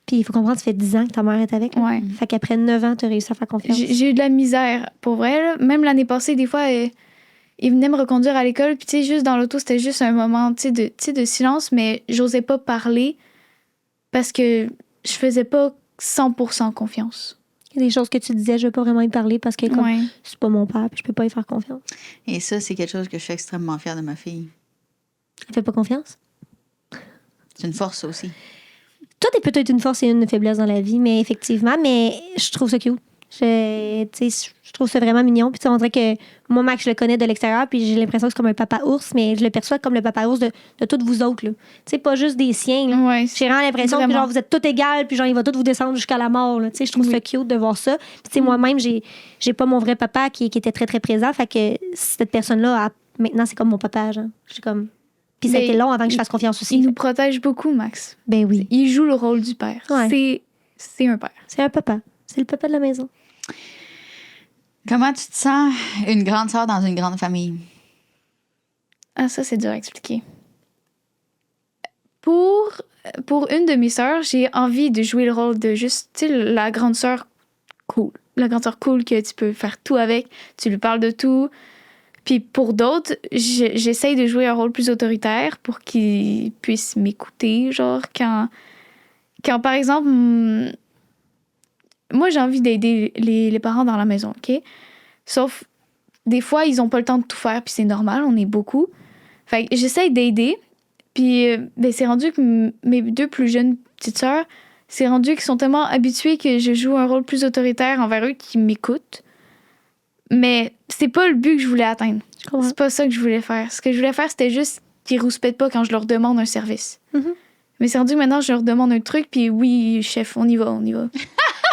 Puis il faut comprendre, ça fait 10 ans que ta mère est avec. Là. Ouais. Fait qu'après 9 ans, tu as réussi à faire confiance. J'ai eu de la misère, pour vrai. Là. Même l'année passée, des fois, il venait me reconduire à l'école, puis tu sais, juste dans l'auto, c'était juste un moment, tu sais, de silence, mais j'osais pas parler parce que je faisais pas 100% confiance. Il y a des choses que tu disais, je veux pas vraiment y parler parce que comme, Ouais. c'est pas mon père, puis je peux pas y faire confiance. Et ça, c'est quelque chose que je suis extrêmement fière de ma fille. Elle fait pas confiance? C'est une force aussi. Tout est peut-être une force et une faiblesse dans la vie, mais effectivement, mais je trouve ça cute. Je trouve ça vraiment mignon. Puis on dirait que moi, Max, je le connais de l'extérieur, puis j'ai l'impression que c'est comme un papa ours, mais je le perçois comme le papa ours de toutes vous autres. Tu sais, pas juste des siens. Là. Ouais, J'ai vraiment l'impression que genre, vous êtes tous égales, puis genre, il va tout vous descendre jusqu'à la mort. Là. Tu sais, je trouve ça cute de voir ça. Puis tu sais, moi-même, j'ai pas mon vrai papa qui était très, très présent. Fait que cette personne-là, maintenant, c'est comme mon papa. Genre. Je suis comme... Puis ça a Mais été long avant que je fasse confiance aussi. Il nous protège beaucoup, Max. Ben oui. Il joue le rôle du père. Ouais. C'est un père. C'est un papa. C'est le papa de la maison. Comment tu te sens une grande sœur dans une grande famille? Ah, ça, c'est dur à expliquer. Pour une de mes sœurs, j'ai envie de jouer le rôle de juste, tu sais, la grande sœur cool. La grande sœur cool que tu peux faire tout avec. Tu lui parles de tout. Puis pour d'autres, j'essaye de jouer un rôle plus autoritaire pour qu'ils puissent m'écouter. Genre, quand par exemple, moi, j'ai envie d'aider les parents dans la maison, OK? Sauf, des fois, ils n'ont pas le temps de tout faire, puis c'est normal, on est beaucoup. Fait que j'essaye d'aider. Puis ben, c'est rendu que mes deux plus jeunes petites sœurs, c'est rendu qu'ils sont tellement habitués que je joue un rôle plus autoritaire envers eux qui m'écoutent. Mais c'est pas le but que je voulais atteindre. C'est pas ça que je voulais faire. Ce que je voulais faire, c'était juste qu'ils rouspètent pas quand je leur demande un service. Mm-hmm. Mais c'est rendu que maintenant, je leur demande un truc, puis oui, chef, on y va.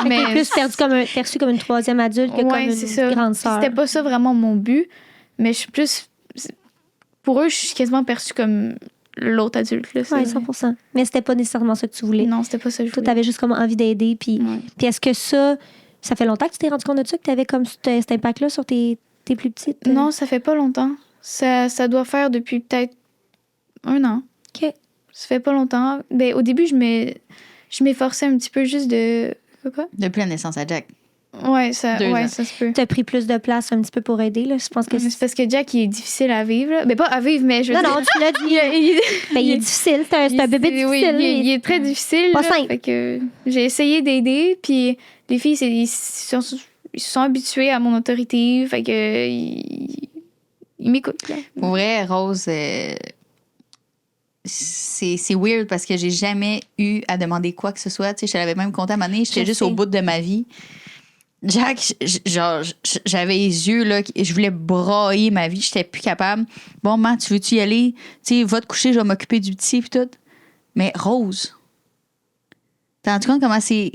Mais plus perçu comme une troisième adulte que comme une grande sœur. C'était pas ça vraiment mon but, mais je suis plus... Pour eux, je suis quasiment perçue comme l'autre adulte. Là, oui, 100%. Mais c'était pas nécessairement ça que tu voulais. Non, c'était pas ça que je voulais. Tu avais juste comme envie d'aider. Puis est-ce que ça fait longtemps que tu t'es rendu compte de ça, que tu avais comme cet impact-là sur tes plus petites? Non, ça fait pas longtemps. Ça doit faire depuis peut-être 1 an. OK. Ça fait pas longtemps. Ben, au début, je m'efforçais un petit peu juste de... Quoi? Depuis la naissance à Jack. Ouais, ça se peut. Tu as pris plus de place un petit peu pour aider, là. Je pense que c'est parce que Jack, il est difficile à vivre. Là. Ben, pas à vivre, mais je veux dire... Non, tu l'as dit. Il est difficile. C'est un bébé difficile. Oui, il est très difficile. Pas là. simple. Fait que j'ai essayé d'aider, puis les filles, ils se sont habituées à mon autorité. Fait que... Ils m'écoutent, là. Pour vrai, Rose... c'est weird parce que j'ai jamais eu à demander quoi que ce soit. Tu sais, je te l'avais même compté à un moment donné, j'étais juste au bout de ma vie. Jack, genre, j'avais les yeux, là, je voulais brailler ma vie, j'étais plus capable. Bon, maman, tu veux-tu y aller? Tu sais, va te coucher, je vais m'occuper du petit, puis tout. Mais Rose, t'as rendu compte comment c'est...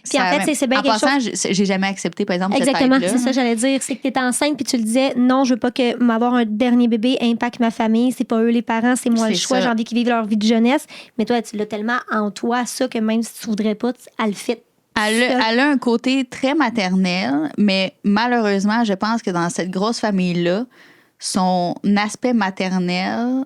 Puis en fait, c'est bien en quelque passant, j'ai jamais accepté, par exemple, exactement, cette aide-là. c'est ça, j'allais dire. C'est que tu étais enceinte puis tu le disais, non, je veux pas que m'avoir un dernier bébé impacte ma famille. C'est pas eux les parents, c'est moi le choix. Ça. J'ai envie qu'ils vivent leur vie de jeunesse. Mais toi, tu l'as tellement en toi, ça, que même si tu voudrais pas, elle le fait. Elle a un côté très maternel, mais malheureusement, je pense que dans cette grosse famille-là, son aspect maternel,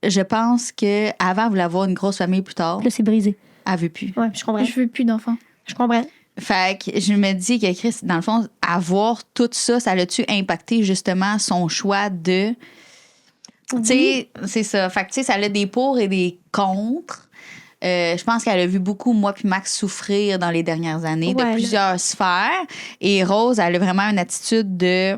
je pense qu'avant, elle voulait avoir une grosse famille plus tard. Là, c'est brisé. Elle veut plus. Ouais, je comprends. Je veux plus d'enfants. Je comprends. Fait que je me dis que Chris, dans le fond, avoir tout ça, ça l'a-tu impacté justement son choix de... Tu sais, c'est ça. Fait que tu sais, ça a des pour et des contre. Je pense qu'elle a vu beaucoup, moi puis Max, souffrir dans les dernières années de plusieurs sphères. Et Rose, elle a vraiment une attitude de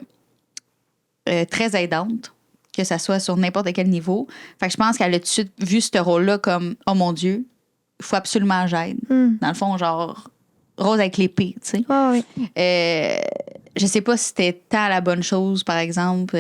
très aidante, que ça soit sur n'importe quel niveau. Fait que je pense qu'elle a tout de suite vu ce rôle-là comme « Oh mon Dieu, il faut absolument que j'aide. » Dans le fond, genre, Rose avec l'épée, tu sais. Oh, oui. Je sais pas si c'était tant la bonne chose, par exemple.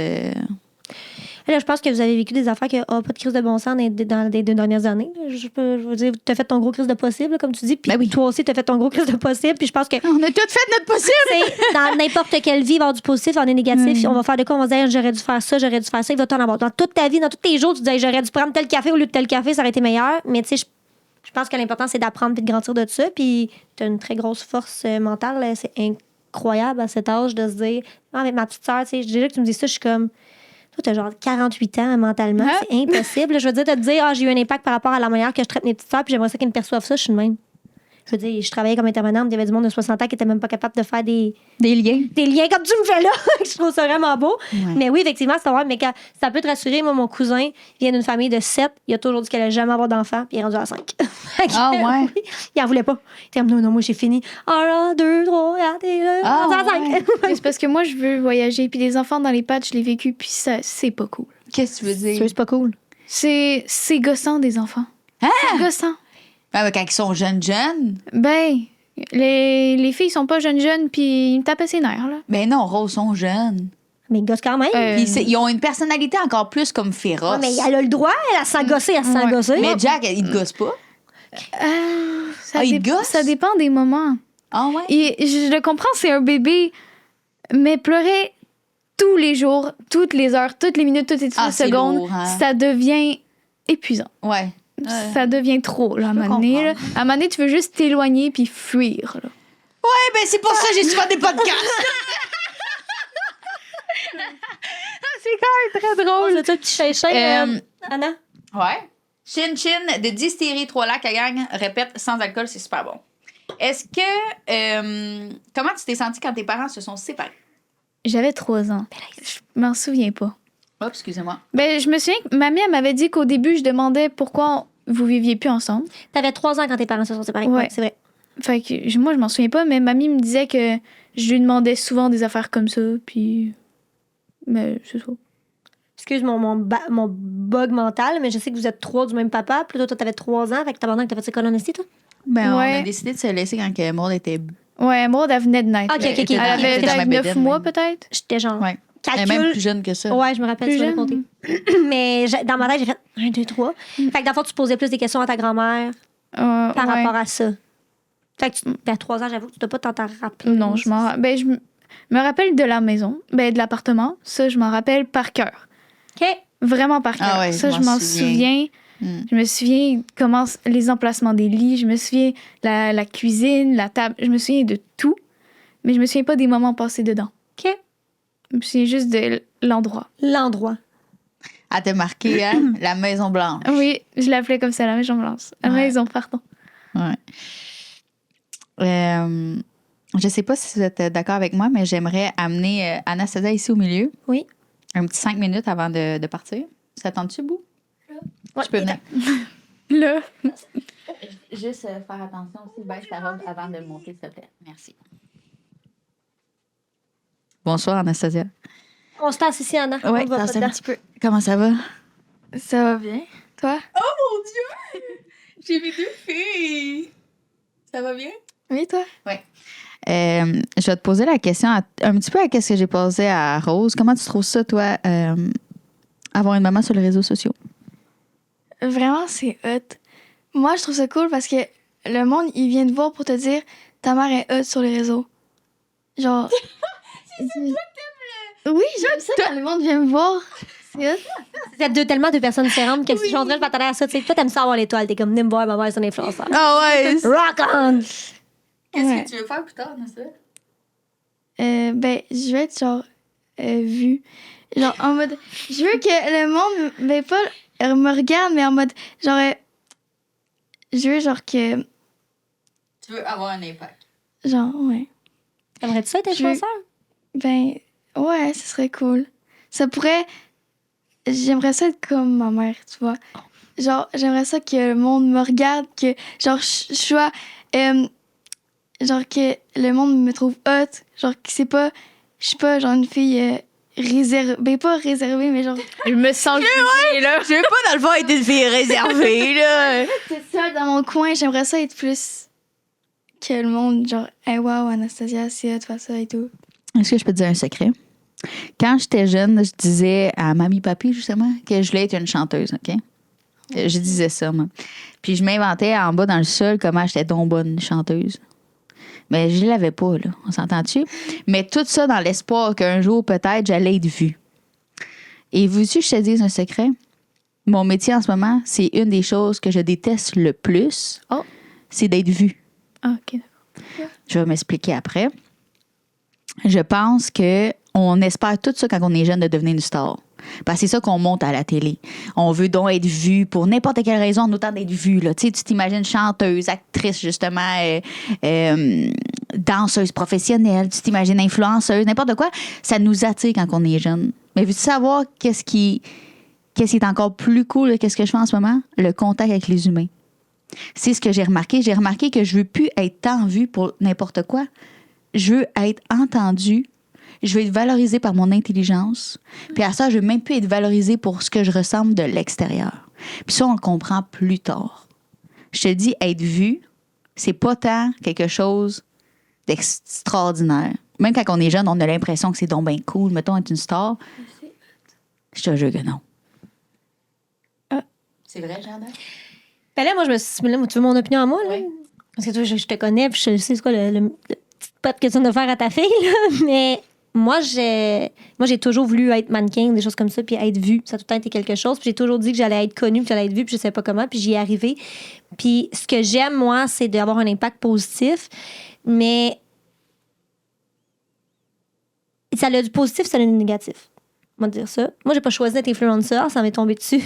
Là, je pense que vous avez vécu des affaires qui n'ont pas de crise de bon sens dans les 2 dernières années. Je veux dire, tu as fait ton gros crise de possible, comme tu dis. Puis toi aussi, tu as fait ton gros crise de possible. Puis je pense que. On a tout fait notre possible! Dans n'importe quelle vie, il va y avoir du positif, il va y avoir du négatif. On va faire de quoi? On va se dire, j'aurais dû faire ça, j'aurais dû faire ça. Il va t'en avoir. Dans toute ta vie, dans tous tes jours, tu disais, j'aurais dû prendre tel café au lieu de tel café, ça aurait été meilleur. Mais tu sais, je pense que l'important, c'est d'apprendre et de grandir de ça. Puis tu as une très grosse force mentale. C'est incroyable à cet âge de se dire, avec ma petite sœur, tu sais, déjà que tu me dis ça, je suis comme. Toi, t'as genre 48 ans mentalement. C'est impossible. Je veux dire, te dire, j'ai eu un impact par rapport à la manière que je traite mes petites sœurs, puis j'aimerais ça qu'ils me perçoivent ça, je suis de même. Je veux dire, je travaillais comme intervenante, il y avait du monde de 60 ans qui était même pas capable de faire des liens. liens comme tu me fais là. Je trouve ça vraiment beau. Ouais. Mais oui, effectivement, c'est vrai. Mais quand, ça peut te rassurer. Moi, mon cousin vient d'une famille de 7. Il a toujours dit qu'elle allait jamais avoir d'enfant, puis il est rendu à 5. Ah, ouais. Oui, il en voulait pas. Il était comme, non, moi, j'ai fini. 1, 2, 3, 4, et là, Ah, rendu à 5. Mais c'est parce que moi, je veux voyager. Puis les enfants dans les pattes, je l'ai vécu. Puis ça, c'est pas cool. Qu'est-ce que tu veux dire? C'est pas cool. C'est gossant, des enfants. C'est gossant. Ah, mais quand ils sont jeunes, Ben, les filles sont pas jeunes, puis ils me tapent ses nerfs, là. ben non, Rose sont jeunes. Mais il gosse quand même. Puis ils ont une personnalité encore plus comme féroce. Ouais, mais elle a le droit, elle, à s'engosser, à s'engosser. Mais Jack, il te gosse pas. Il gosse? Ça dépend des moments. Ah ouais? Et je le comprends, c'est un bébé, mais pleurer tous les jours, toutes les heures, toutes les minutes, toutes les 3 c'est secondes, lourd, hein? ça devient épuisant. Ouais. Ça devient trop, là, à un moment donné. là. À un moment donné, tu veux juste t'éloigner puis fuir. Là. Ouais, ben c'est pour ça que j'ai souvent des podcasts. C'est quand même très drôle. C'est ça, petit chien, Anna? Ouais. Chin Chin de Distillerie Trois-Lacs à gang. Répète, sans alcool, c'est super bon. Est-ce que... comment tu t'es sentie quand tes parents se sont séparés? J'avais 3 ans. Je m'en souviens pas. Oh, excusez-moi. Ben, je me souviens que mamie, elle m'avait dit qu'au début, je demandais pourquoi vous viviez plus ensemble. T'avais 3 ans quand tes parents se sont séparés. Ouais. C'est vrai. Fait que moi, je m'en souviens pas, mais mamie me disait que je lui demandais souvent des affaires comme ça, puis... Mais c'est ça. Excuse mon bug mental, mais je sais que vous êtes 3 du même papa. Puis toi, t'avais 3 ans. Fait que t'as fait ça colonne aussi, toi? Ben, on a Ouais. décidé de se laisser quand Maud était... Ouais, Maud, elle venait de naître. Ok, ok, ok. Elle avait Elle était dans ma peut-être 9 bédaine, mois, même. peut-être. J'étais genre... Ouais. Elle est Calcul. même plus jeune que ça. Ouais, je me rappelle, Plus tu m'avais jeune. compté. Mais dans ma tête, j'ai fait 1, 2, 3. Fait que dans le fond, tu posais plus des questions à ta grand-mère par Ouais. rapport à ça. Fait que t'as 3 ans, j'avoue que tu dois pas t'en rappeler. Non, je m'en ben, je me rappelle de la maison, ben, de l'appartement. Ça, je m'en rappelle par cœur. OK. Vraiment par cœur. Ah ouais, ça, je je m'en m'en souviens. Mm. Je me souviens comment les emplacements des lits. Je me souviens la cuisine, la table. Je me souviens de tout. Mais je me souviens pas des moments passés dedans. OK. Je me souviens juste de l'endroit. L'endroit. Elle t'a marqué, hein? La Maison Blanche. Oui, je l'appelais comme ça, la maison blanche. La Ouais. maison, pardon. Ouais. Je sais pas si vous êtes d'accord avec moi, mais j'aimerais amener Anastasia ici au milieu. Oui. Un petit 5 minutes avant de partir. Ça tente-tu, Bou? Ouais, Je peux venir. Là. Juste faire attention aussi, baisse ta robe avant de monter, s'il te plaît. Merci. Bonsoir, Anastasia. On se tasse ici, Anna. Ouais, On va pas tasse un dedans. petit peu. Comment ça va? Ça va bien. Toi? Oh mon Dieu! J'ai mes 2 filles! Ça va bien? Oui, toi? Je vais te poser la question un petit peu à ce que j'ai posé à Rose. Comment tu trouves ça, toi, avoir une maman sur les réseaux sociaux? Vraiment, c'est hot. Moi, je trouve ça cool parce que le monde, il vient te voir pour te dire ta mère est hot sur les réseaux. Genre. Oui, j'aime ça quand le monde vient me voir. C'est hot. Vous êtes tellement 2 personnes différentes que je suis en train de m'attendre à ça. Tu sais, toi, t'aimes ça avoir l'étoile. T'es comme, venez me voir, ma mère, c'est un influenceur. Ah ouais! Rock on! Qu'est-ce Ouais. que tu veux faire plus tard, Anastasia? Ben, je veux être genre vue. Genre en mode. Je veux que le monde, ben pas me regarde, mais en mode. Genre. Je veux genre que. Tu veux avoir un impact. Genre, ouais. T'aimerais-tu ça être influenceur? Ben, ouais, ce serait cool. Ça pourrait. J'aimerais ça être comme ma mère, tu vois. Genre, j'aimerais ça que le monde me regarde, que, genre, je sois. Genre, que le monde me trouve hot. Genre, que c'est pas. Je suis pas, genre, une fille réservée. Ben, pas réservée, mais genre. Je me sens jugée, là. Je veux pas, dans le fond, être une fille réservée, là. C'est ça, dans mon coin, j'aimerais ça être plus. Que le monde, genre, hey, wow, Anastasia, c'est hot, faire ça et tout. Est-ce que je peux te dire un secret? Quand j'étais jeune, je disais à mamie papi, justement, que je voulais être une chanteuse, OK? Je disais ça, moi. Puis je m'inventais en bas dans le sol comment j'étais donc bonne chanteuse. Mais je l'avais pas, là. On s'entend-tu? Mais tout ça dans l'espoir qu'un jour, peut-être, j'allais être vue. Et veux-tu que je te dise un secret? Mon métier en ce moment, c'est une des choses que je déteste le plus. Oh. C'est d'être vue. Ah, OK. Je vais m'expliquer après. Je pense que on espère tout ça quand on est jeune de devenir une star. Parce que c'est ça qu'on monte à la télé. On veut donc être vu pour n'importe quelle raison, en autant d'être vu. Là. Tu t'imagines chanteuse, actrice, justement, danseuse professionnelle, tu t'imagines influenceuse, n'importe quoi. Ça nous attire quand on est jeune. Mais veux-tu savoir qu'est-ce qui est encore plus cool que ce que je fais en ce moment? Le contact avec les humains. C'est ce que j'ai remarqué. J'ai remarqué que je veux plus être tant vue pour n'importe quoi. Je veux être entendue. Je veux être valorisée par mon intelligence. Puis à ça, je veux même plus être valorisée pour ce que je ressemble de l'extérieur. Puis ça, on le comprend plus tard. Je te dis, être vue, c'est pas tant quelque chose d'extraordinaire. Même quand on est jeune, on a l'impression que c'est donc bien cool. Mettons, être une star. Je te jure que non. C'est vrai, Jardin? Ben là, moi, tu veux mon opinion à moi, là? Oui. Parce que toi, je te connais, puis je sais c'est quoi le petit pote que tu viens de faire à ta fille, là. Mais moi, j'ai toujours voulu être mannequin, des choses comme ça, puis être vue. Ça a tout le temps été quelque chose. Puis j'ai toujours dit que j'allais être connue, puis que j'allais être vue, puis je sais pas comment, puis j'y ai arrivé. Puis ce que j'aime, moi, c'est d'avoir un impact positif. Mais ça a du positif, ça a du négatif. On va dire ça. Moi, j'ai pas choisi d'être influenceur, ça m'est tombé dessus.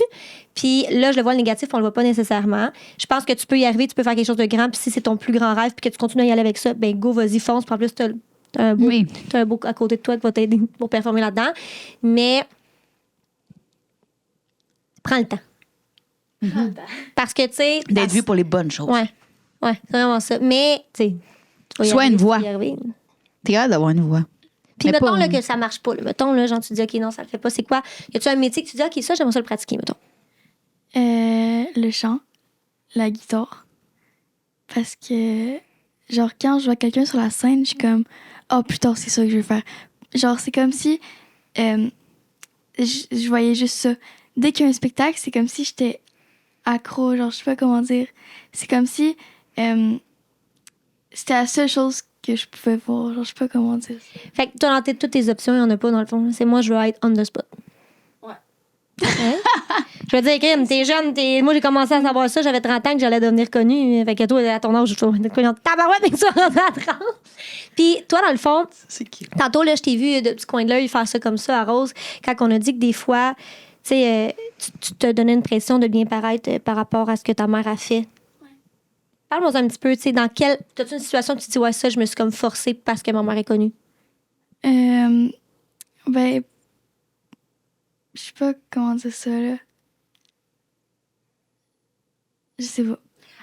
Puis là, je le vois le négatif, on le voit pas nécessairement. Je pense que tu peux y arriver, tu peux faire quelque chose de grand, puis si c'est ton plus grand rêve, puis que tu continues à y aller avec ça, ben go, vas-y, fonce. Puis en plus, t'as un beau à côté de toi qui va t'aider pour performer là-dedans. Mais prends le temps. Mm-hmm. Parce que, tu sais... D'être vu pour les bonnes choses. Ouais, c'est vraiment ça. Mais, tu sais... Soit une voix. T'es hâte d'avoir une voix. Puis mettons là, que ça marche pas. Là. Mettons, là, genre, tu dis, OK, non, ça le fait pas. C'est quoi? Y a-tu un métier que tu dis, OK, ça, j'aimerais ça le pratiquer, mettons? Le chant, la guitare. Parce que, genre, quand je vois quelqu'un sur la scène, je suis comme, oh, plus tard, c'est ça que je veux faire. Genre, c'est comme si je voyais juste ça. Dès qu'il y a un spectacle, c'est comme si j'étais accro. Genre, je sais pas comment dire. C'est comme si c'était la seule chose que je pouvais voir. Genre, je sais pas comment dire. Fait que toi, dans toutes tes options, il y en a pas, dans le fond. C'est moi, je veux être on the spot. Ouais. Hein? Je veux dire, Kim, t'es jeune. Moi, j'ai commencé à savoir ça. J'avais 30 ans que j'allais devenir connue. Fait que toi, à ton âge, je suis tabarouette, mais que tu rentres à 30. Puis toi, dans le fond, tantôt, là, je t'ai vu de petit coin de l'œil faire ça comme ça à Rose, quand on a dit que des fois, tu sais, tu te donnais une pression de bien paraître par rapport à ce que ta mère a fait. Parle-moi un petit peu, tu sais, t'as-tu une situation où tu te dis, ouais, ça, je me suis comme forcée parce que ma mère est connue? Ben, je sais pas comment dire ça, là. Je sais pas.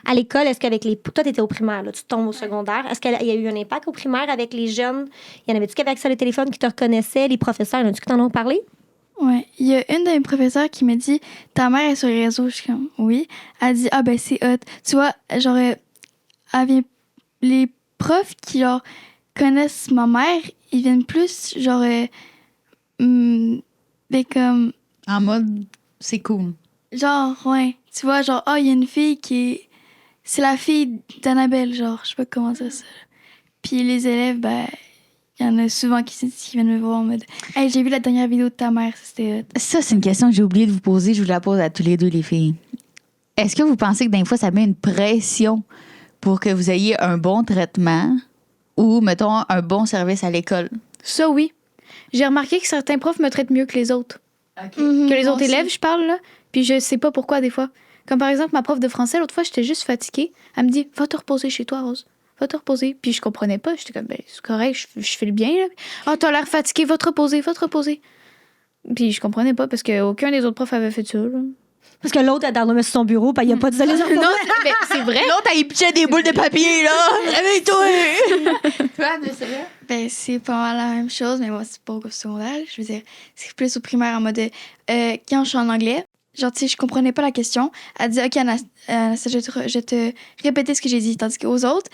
À l'école, est-ce qu'avec les... Toi, t'étais au primaire, là, tu tombes au secondaire. Est-ce qu'il y a eu un impact au primaire avec les jeunes? Y en avait-tu qui avaient accès à les téléphones, qui te reconnaissaient, les professeurs? Y en a-tu qui t'en ont parlé? Ouais. Il y a une de mes professeurs qui m'a dit, ta mère est sur les réseaux. Je suis comme, oui. Elle dit, ah ben c'est hot. Tu vois, genre, les profs qui, genre, connaissent ma mère, ils viennent plus, genre, ben comme... En mode, c'est cool. Genre, ouais. Tu vois, genre, il y a une fille qui est... C'est la fille d'Annabelle, genre, je sais pas comment dire ça. Puis les élèves, ben, il y en a souvent qui viennent me voir en mode, hey, j'ai vu la dernière vidéo de ta mère, c'était hot. Ça, c'est une question que j'ai oublié de vous poser. Je vous la pose à tous les deux, les filles. Est-ce que vous pensez que des fois, ça met une pression pour que vous ayez un bon traitement ou, mettons, un bon service à l'école? Ça, oui. J'ai remarqué que certains profs me traitent mieux que les autres. Que les autres élèves, je parle, là. Puis je sais pas pourquoi, des fois. Comme par exemple, ma prof de français, l'autre fois, j'étais juste fatiguée. Elle me dit, va te reposer chez toi, Rose. Va te reposer. Puis je comprenais pas. J'étais comme, ben, c'est correct, je fais le bien, là. Ah, t'as l'air fatiguée, va te reposer, va te reposer. Puis je comprenais pas parce qu'aucun des autres profs avait fait ça, là. Parce que l'autre, elle dormait sur son bureau, puis il n'y a pas de solution. Non, c'est vrai. L'autre, il pitchait des boules de papier, là. Réveille-toi! Toi, c'est vrai? Ben, c'est pas mal la même chose, mais moi, c'est pas au secondaire. Je veux dire, c'est plus au primaire en mode, quand je suis en anglais, genre, tu sais, je comprenais pas la question. Elle dit, OK, Anastasia, je te répéter ce que j'ai dit. Tandis qu'aux autres,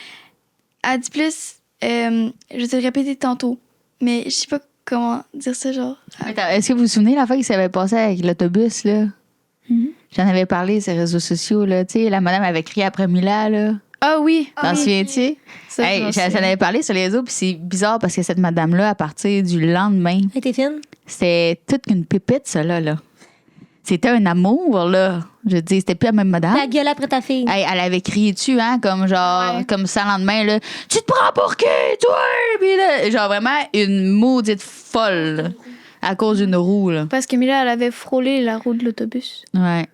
elle dit plus, je vais te le répéter tantôt. Mais je sais pas comment dire ça, genre. Est-ce que vous vous souvenez la fois qu'il s'avait passé avec l'autobus, là? Mm-hmm. J'en avais parlé sur les réseaux sociaux, là. Tu sais, la madame avait crié après Mila, là. Ah oui. T'en souviens-tu? Hey, j'en avais parlé sur les réseaux, puis c'est bizarre parce que cette madame-là, à partir du lendemain, Elle était fine? c'était toute une pépite, ça, là. C'était un amour, là. Je dis, c'était plus la même madame. La gueule après ta fille. Hey, elle avait crié dessus, hein, comme genre, comme ça le lendemain, là. Tu te prends pour qui, toi? Puis là, genre vraiment une maudite folle. À cause d'une roue, là. Parce que Mila, elle avait frôlé la roue de l'autobus. Ouais.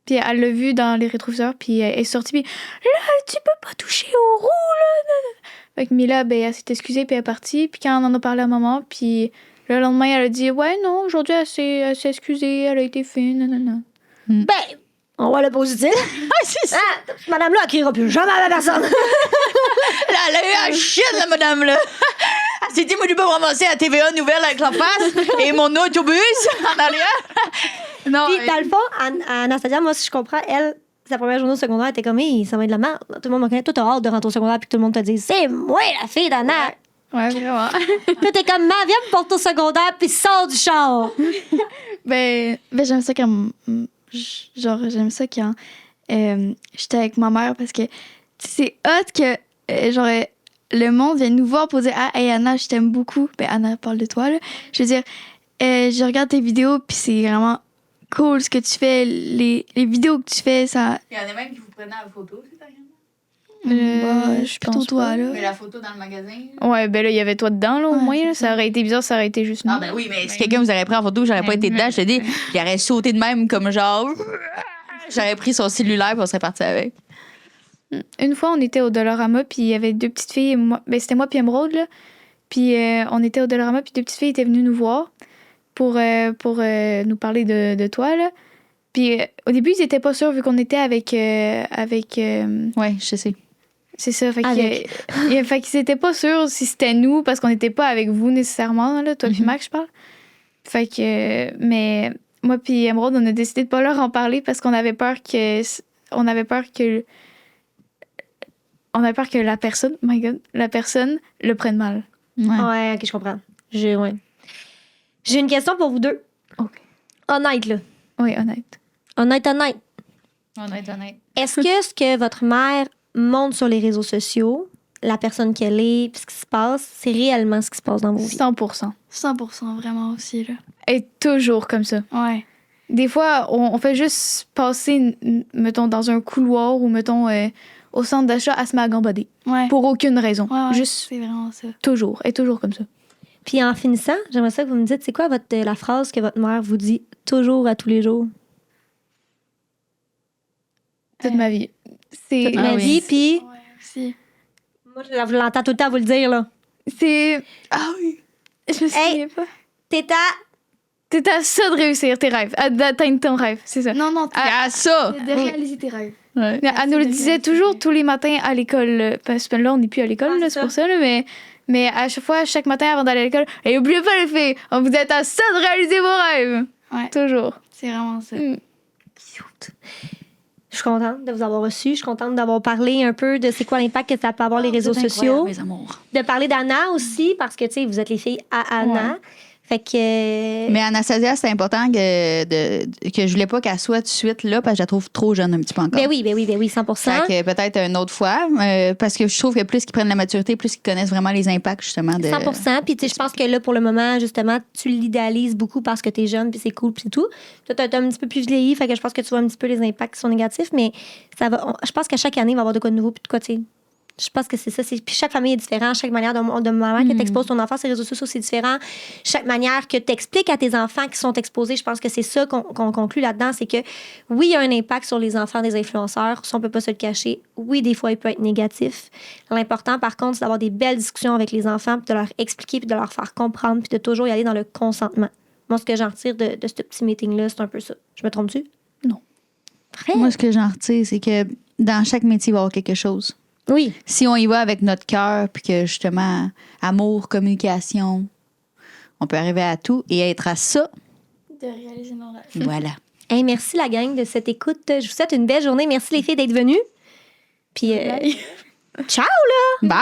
Puis elle l'a vu dans les rétroviseurs, puis elle est sortie, puis là, tu peux pas toucher aux roues, là. Fait que Mila, ben, elle s'est excusée, puis elle est partie. Puis quand on en a parlé à maman, puis le lendemain, elle a dit, ouais, non, aujourd'hui, elle s'est excusée, elle a été fine, nanana. Ben, on voit le positif. c'est ça. Ah, madame-là, elle criera plus jamais à la personne. Là, elle a eu un shit, la madame, là. Elle s'est dit, moi, je peux me ramasser à TVA Nouvelle avec la face et mon autobus en arrière. Non. Puis, dans le fond, Anastasia, moi, si je comprends, elle, sa première journée au secondaire, elle était comme, hey, ça va être de la merde. Tout le monde me connaît. Toi, t'as hâte de rentrer au secondaire, puis que tout le monde te dit, c'est moi, la fille d'Anna. Ouais, vraiment. Toi, t'es comme, viens me porter au secondaire, puis sors du char. Ben j'aime ça quand. Genre, j'aime ça quand j'étais avec ma mère parce que c'est hot que, genre, le monde vient nous voir pour dire ah, hey Anna, je t'aime beaucoup. Ben, Anna parle de toi, là. Je veux dire, je regarde tes vidéos, puis c'est vraiment cool ce que tu fais. Les vidéos que tu fais, ça. Il y en a même qui vous prennent en photo, c'est rien. Je suis plutôt pense toi, pas. là. Mais la photo dans le magasin. Ouais, ben là, il y avait toi dedans, là, au Ouais, moins. Là. c'est Ça aurait été bizarre, ça aurait été juste nous. Ah, ben oui, mais si quelqu'un vous aurait pris en photo, j'aurais pas été dedans, je te dis, j'aurais sauté de même comme genre. J'aurais pris son cellulaire et on serait parti avec. Une fois, on était au Dollarama, puis il y avait 2 petites filles, et moi, ben, c'était moi puis Emeraude, là. Puis on était au Dollarama, puis 2 petites filles étaient venues nous voir pour nous parler de toi, là. Puis au début, ils étaient pas sûrs, vu qu'on était avec... Ouais, je sais. c'est ça, fait Avec. fait qu'ils étaient pas sûrs si c'était nous, parce qu'on n'était pas avec vous nécessairement, là, toi puis Max, je parle. Fait que... mais moi puis Emeraude, on a décidé de pas leur en parler, parce qu'on avait peur que... On avait peur que la personne, oh my God, la personne le prenne mal. Ouais, ok, je comprends. Ouais. J'ai une question pour vous deux. Ok. Honnête, là. Oui, honnête. Honnête. Honnête. Est-ce que ce que votre mère montre sur les réseaux sociaux, la personne qu'elle est, puis ce qui se passe, c'est réellement ce qui se passe dans vos vies? 100%. 100% vraiment aussi, là. Elle est toujours comme ça. Ouais. Des fois, on fait juste passer, mettons, dans un couloir ou, mettons, au centre d'achat, à se mettre à gambader. Ouais. Pour aucune raison. Ouais, Juste c'est vraiment ça. toujours. Elle est toujours comme ça. Puis en finissant, j'aimerais ça que vous me dites, c'est quoi la phrase que votre mère vous dit toujours à tous les jours? Toute ma vie. C'est... Toute ma vie, puis Ouais, aussi. moi, je l'entends tout le temps vous le dire, là. C'est... Ah oui. Je me souviens pas. T'es à... T'es à ça de réussir tes rêves, d'atteindre ton rêve, c'est ça. Non, Ah, ça! de réaliser tes rêves. Ouais. Elle nous le disait toujours tous les matins à l'école. Parce que là, on n'est plus à l'école, Ah, là, c'est c'est pour ça. Là, mais à chaque fois, chaque matin avant d'aller à l'école, et oubliez pas les filles, vous êtes à ça de réaliser vos rêves. Ouais. Toujours. C'est vraiment ça. Je suis contente de vous avoir reçu. Je suis contente d'avoir parlé un peu de c'est quoi l'impact que ça peut avoir les réseaux sociaux. Mes amours. De parler d'Anna aussi, parce que, tu sais, vous êtes les filles à Anna. Fait que... Mais Anastasia, c'est important que je voulais pas qu'elle soit tout de suite là parce que je la trouve trop jeune un petit peu encore. Ben oui, 100%. Fait que peut-être une autre fois, parce que je trouve que plus qu'ils prennent la maturité, plus qu'ils connaissent vraiment les impacts, justement. 100%. Puis, tu sais, je pense que là, pour le moment, justement, tu l'idéalises beaucoup parce que t'es jeune, puis c'est cool, puis c'est tout. Toi, t'es un petit peu plus vieilli, fait que je pense que tu vois un petit peu les impacts qui sont négatifs, mais ça va. Je pense qu'à chaque année, il va y avoir de quoi de nouveau, puis de quoi, tu sais. Je pense que c'est ça. Puis chaque famille est différente. Chaque manière de maman que tu exposes ton enfant sur les réseaux sociaux, c'est différent. Chaque manière que tu expliques à tes enfants qui sont exposés, je pense que c'est ça qu'on conclut là-dedans. C'est que oui, il y a un impact sur les enfants des influenceurs. Ça, on peut pas se le cacher. Oui, des fois, il peut être négatif. L'important, par contre, c'est d'avoir des belles discussions avec les enfants, puis de leur expliquer, puis de leur faire comprendre, puis de toujours y aller dans le consentement. Moi, ce que j'en retire de ce petit meeting-là, c'est un peu ça. Je me trompe-tu? Non. Parfait. Moi, ce que j'en retire, c'est que dans chaque métier, il va y avoir quelque chose. Oui. Si on y va avec notre cœur, puis que justement, amour, communication, on peut arriver à tout et être à ça. De réaliser nos rêves. Voilà. Hey, merci la gang de cette écoute. Je vous souhaite une belle journée. Merci les filles d'être venues. Puis, ciao là! Bye!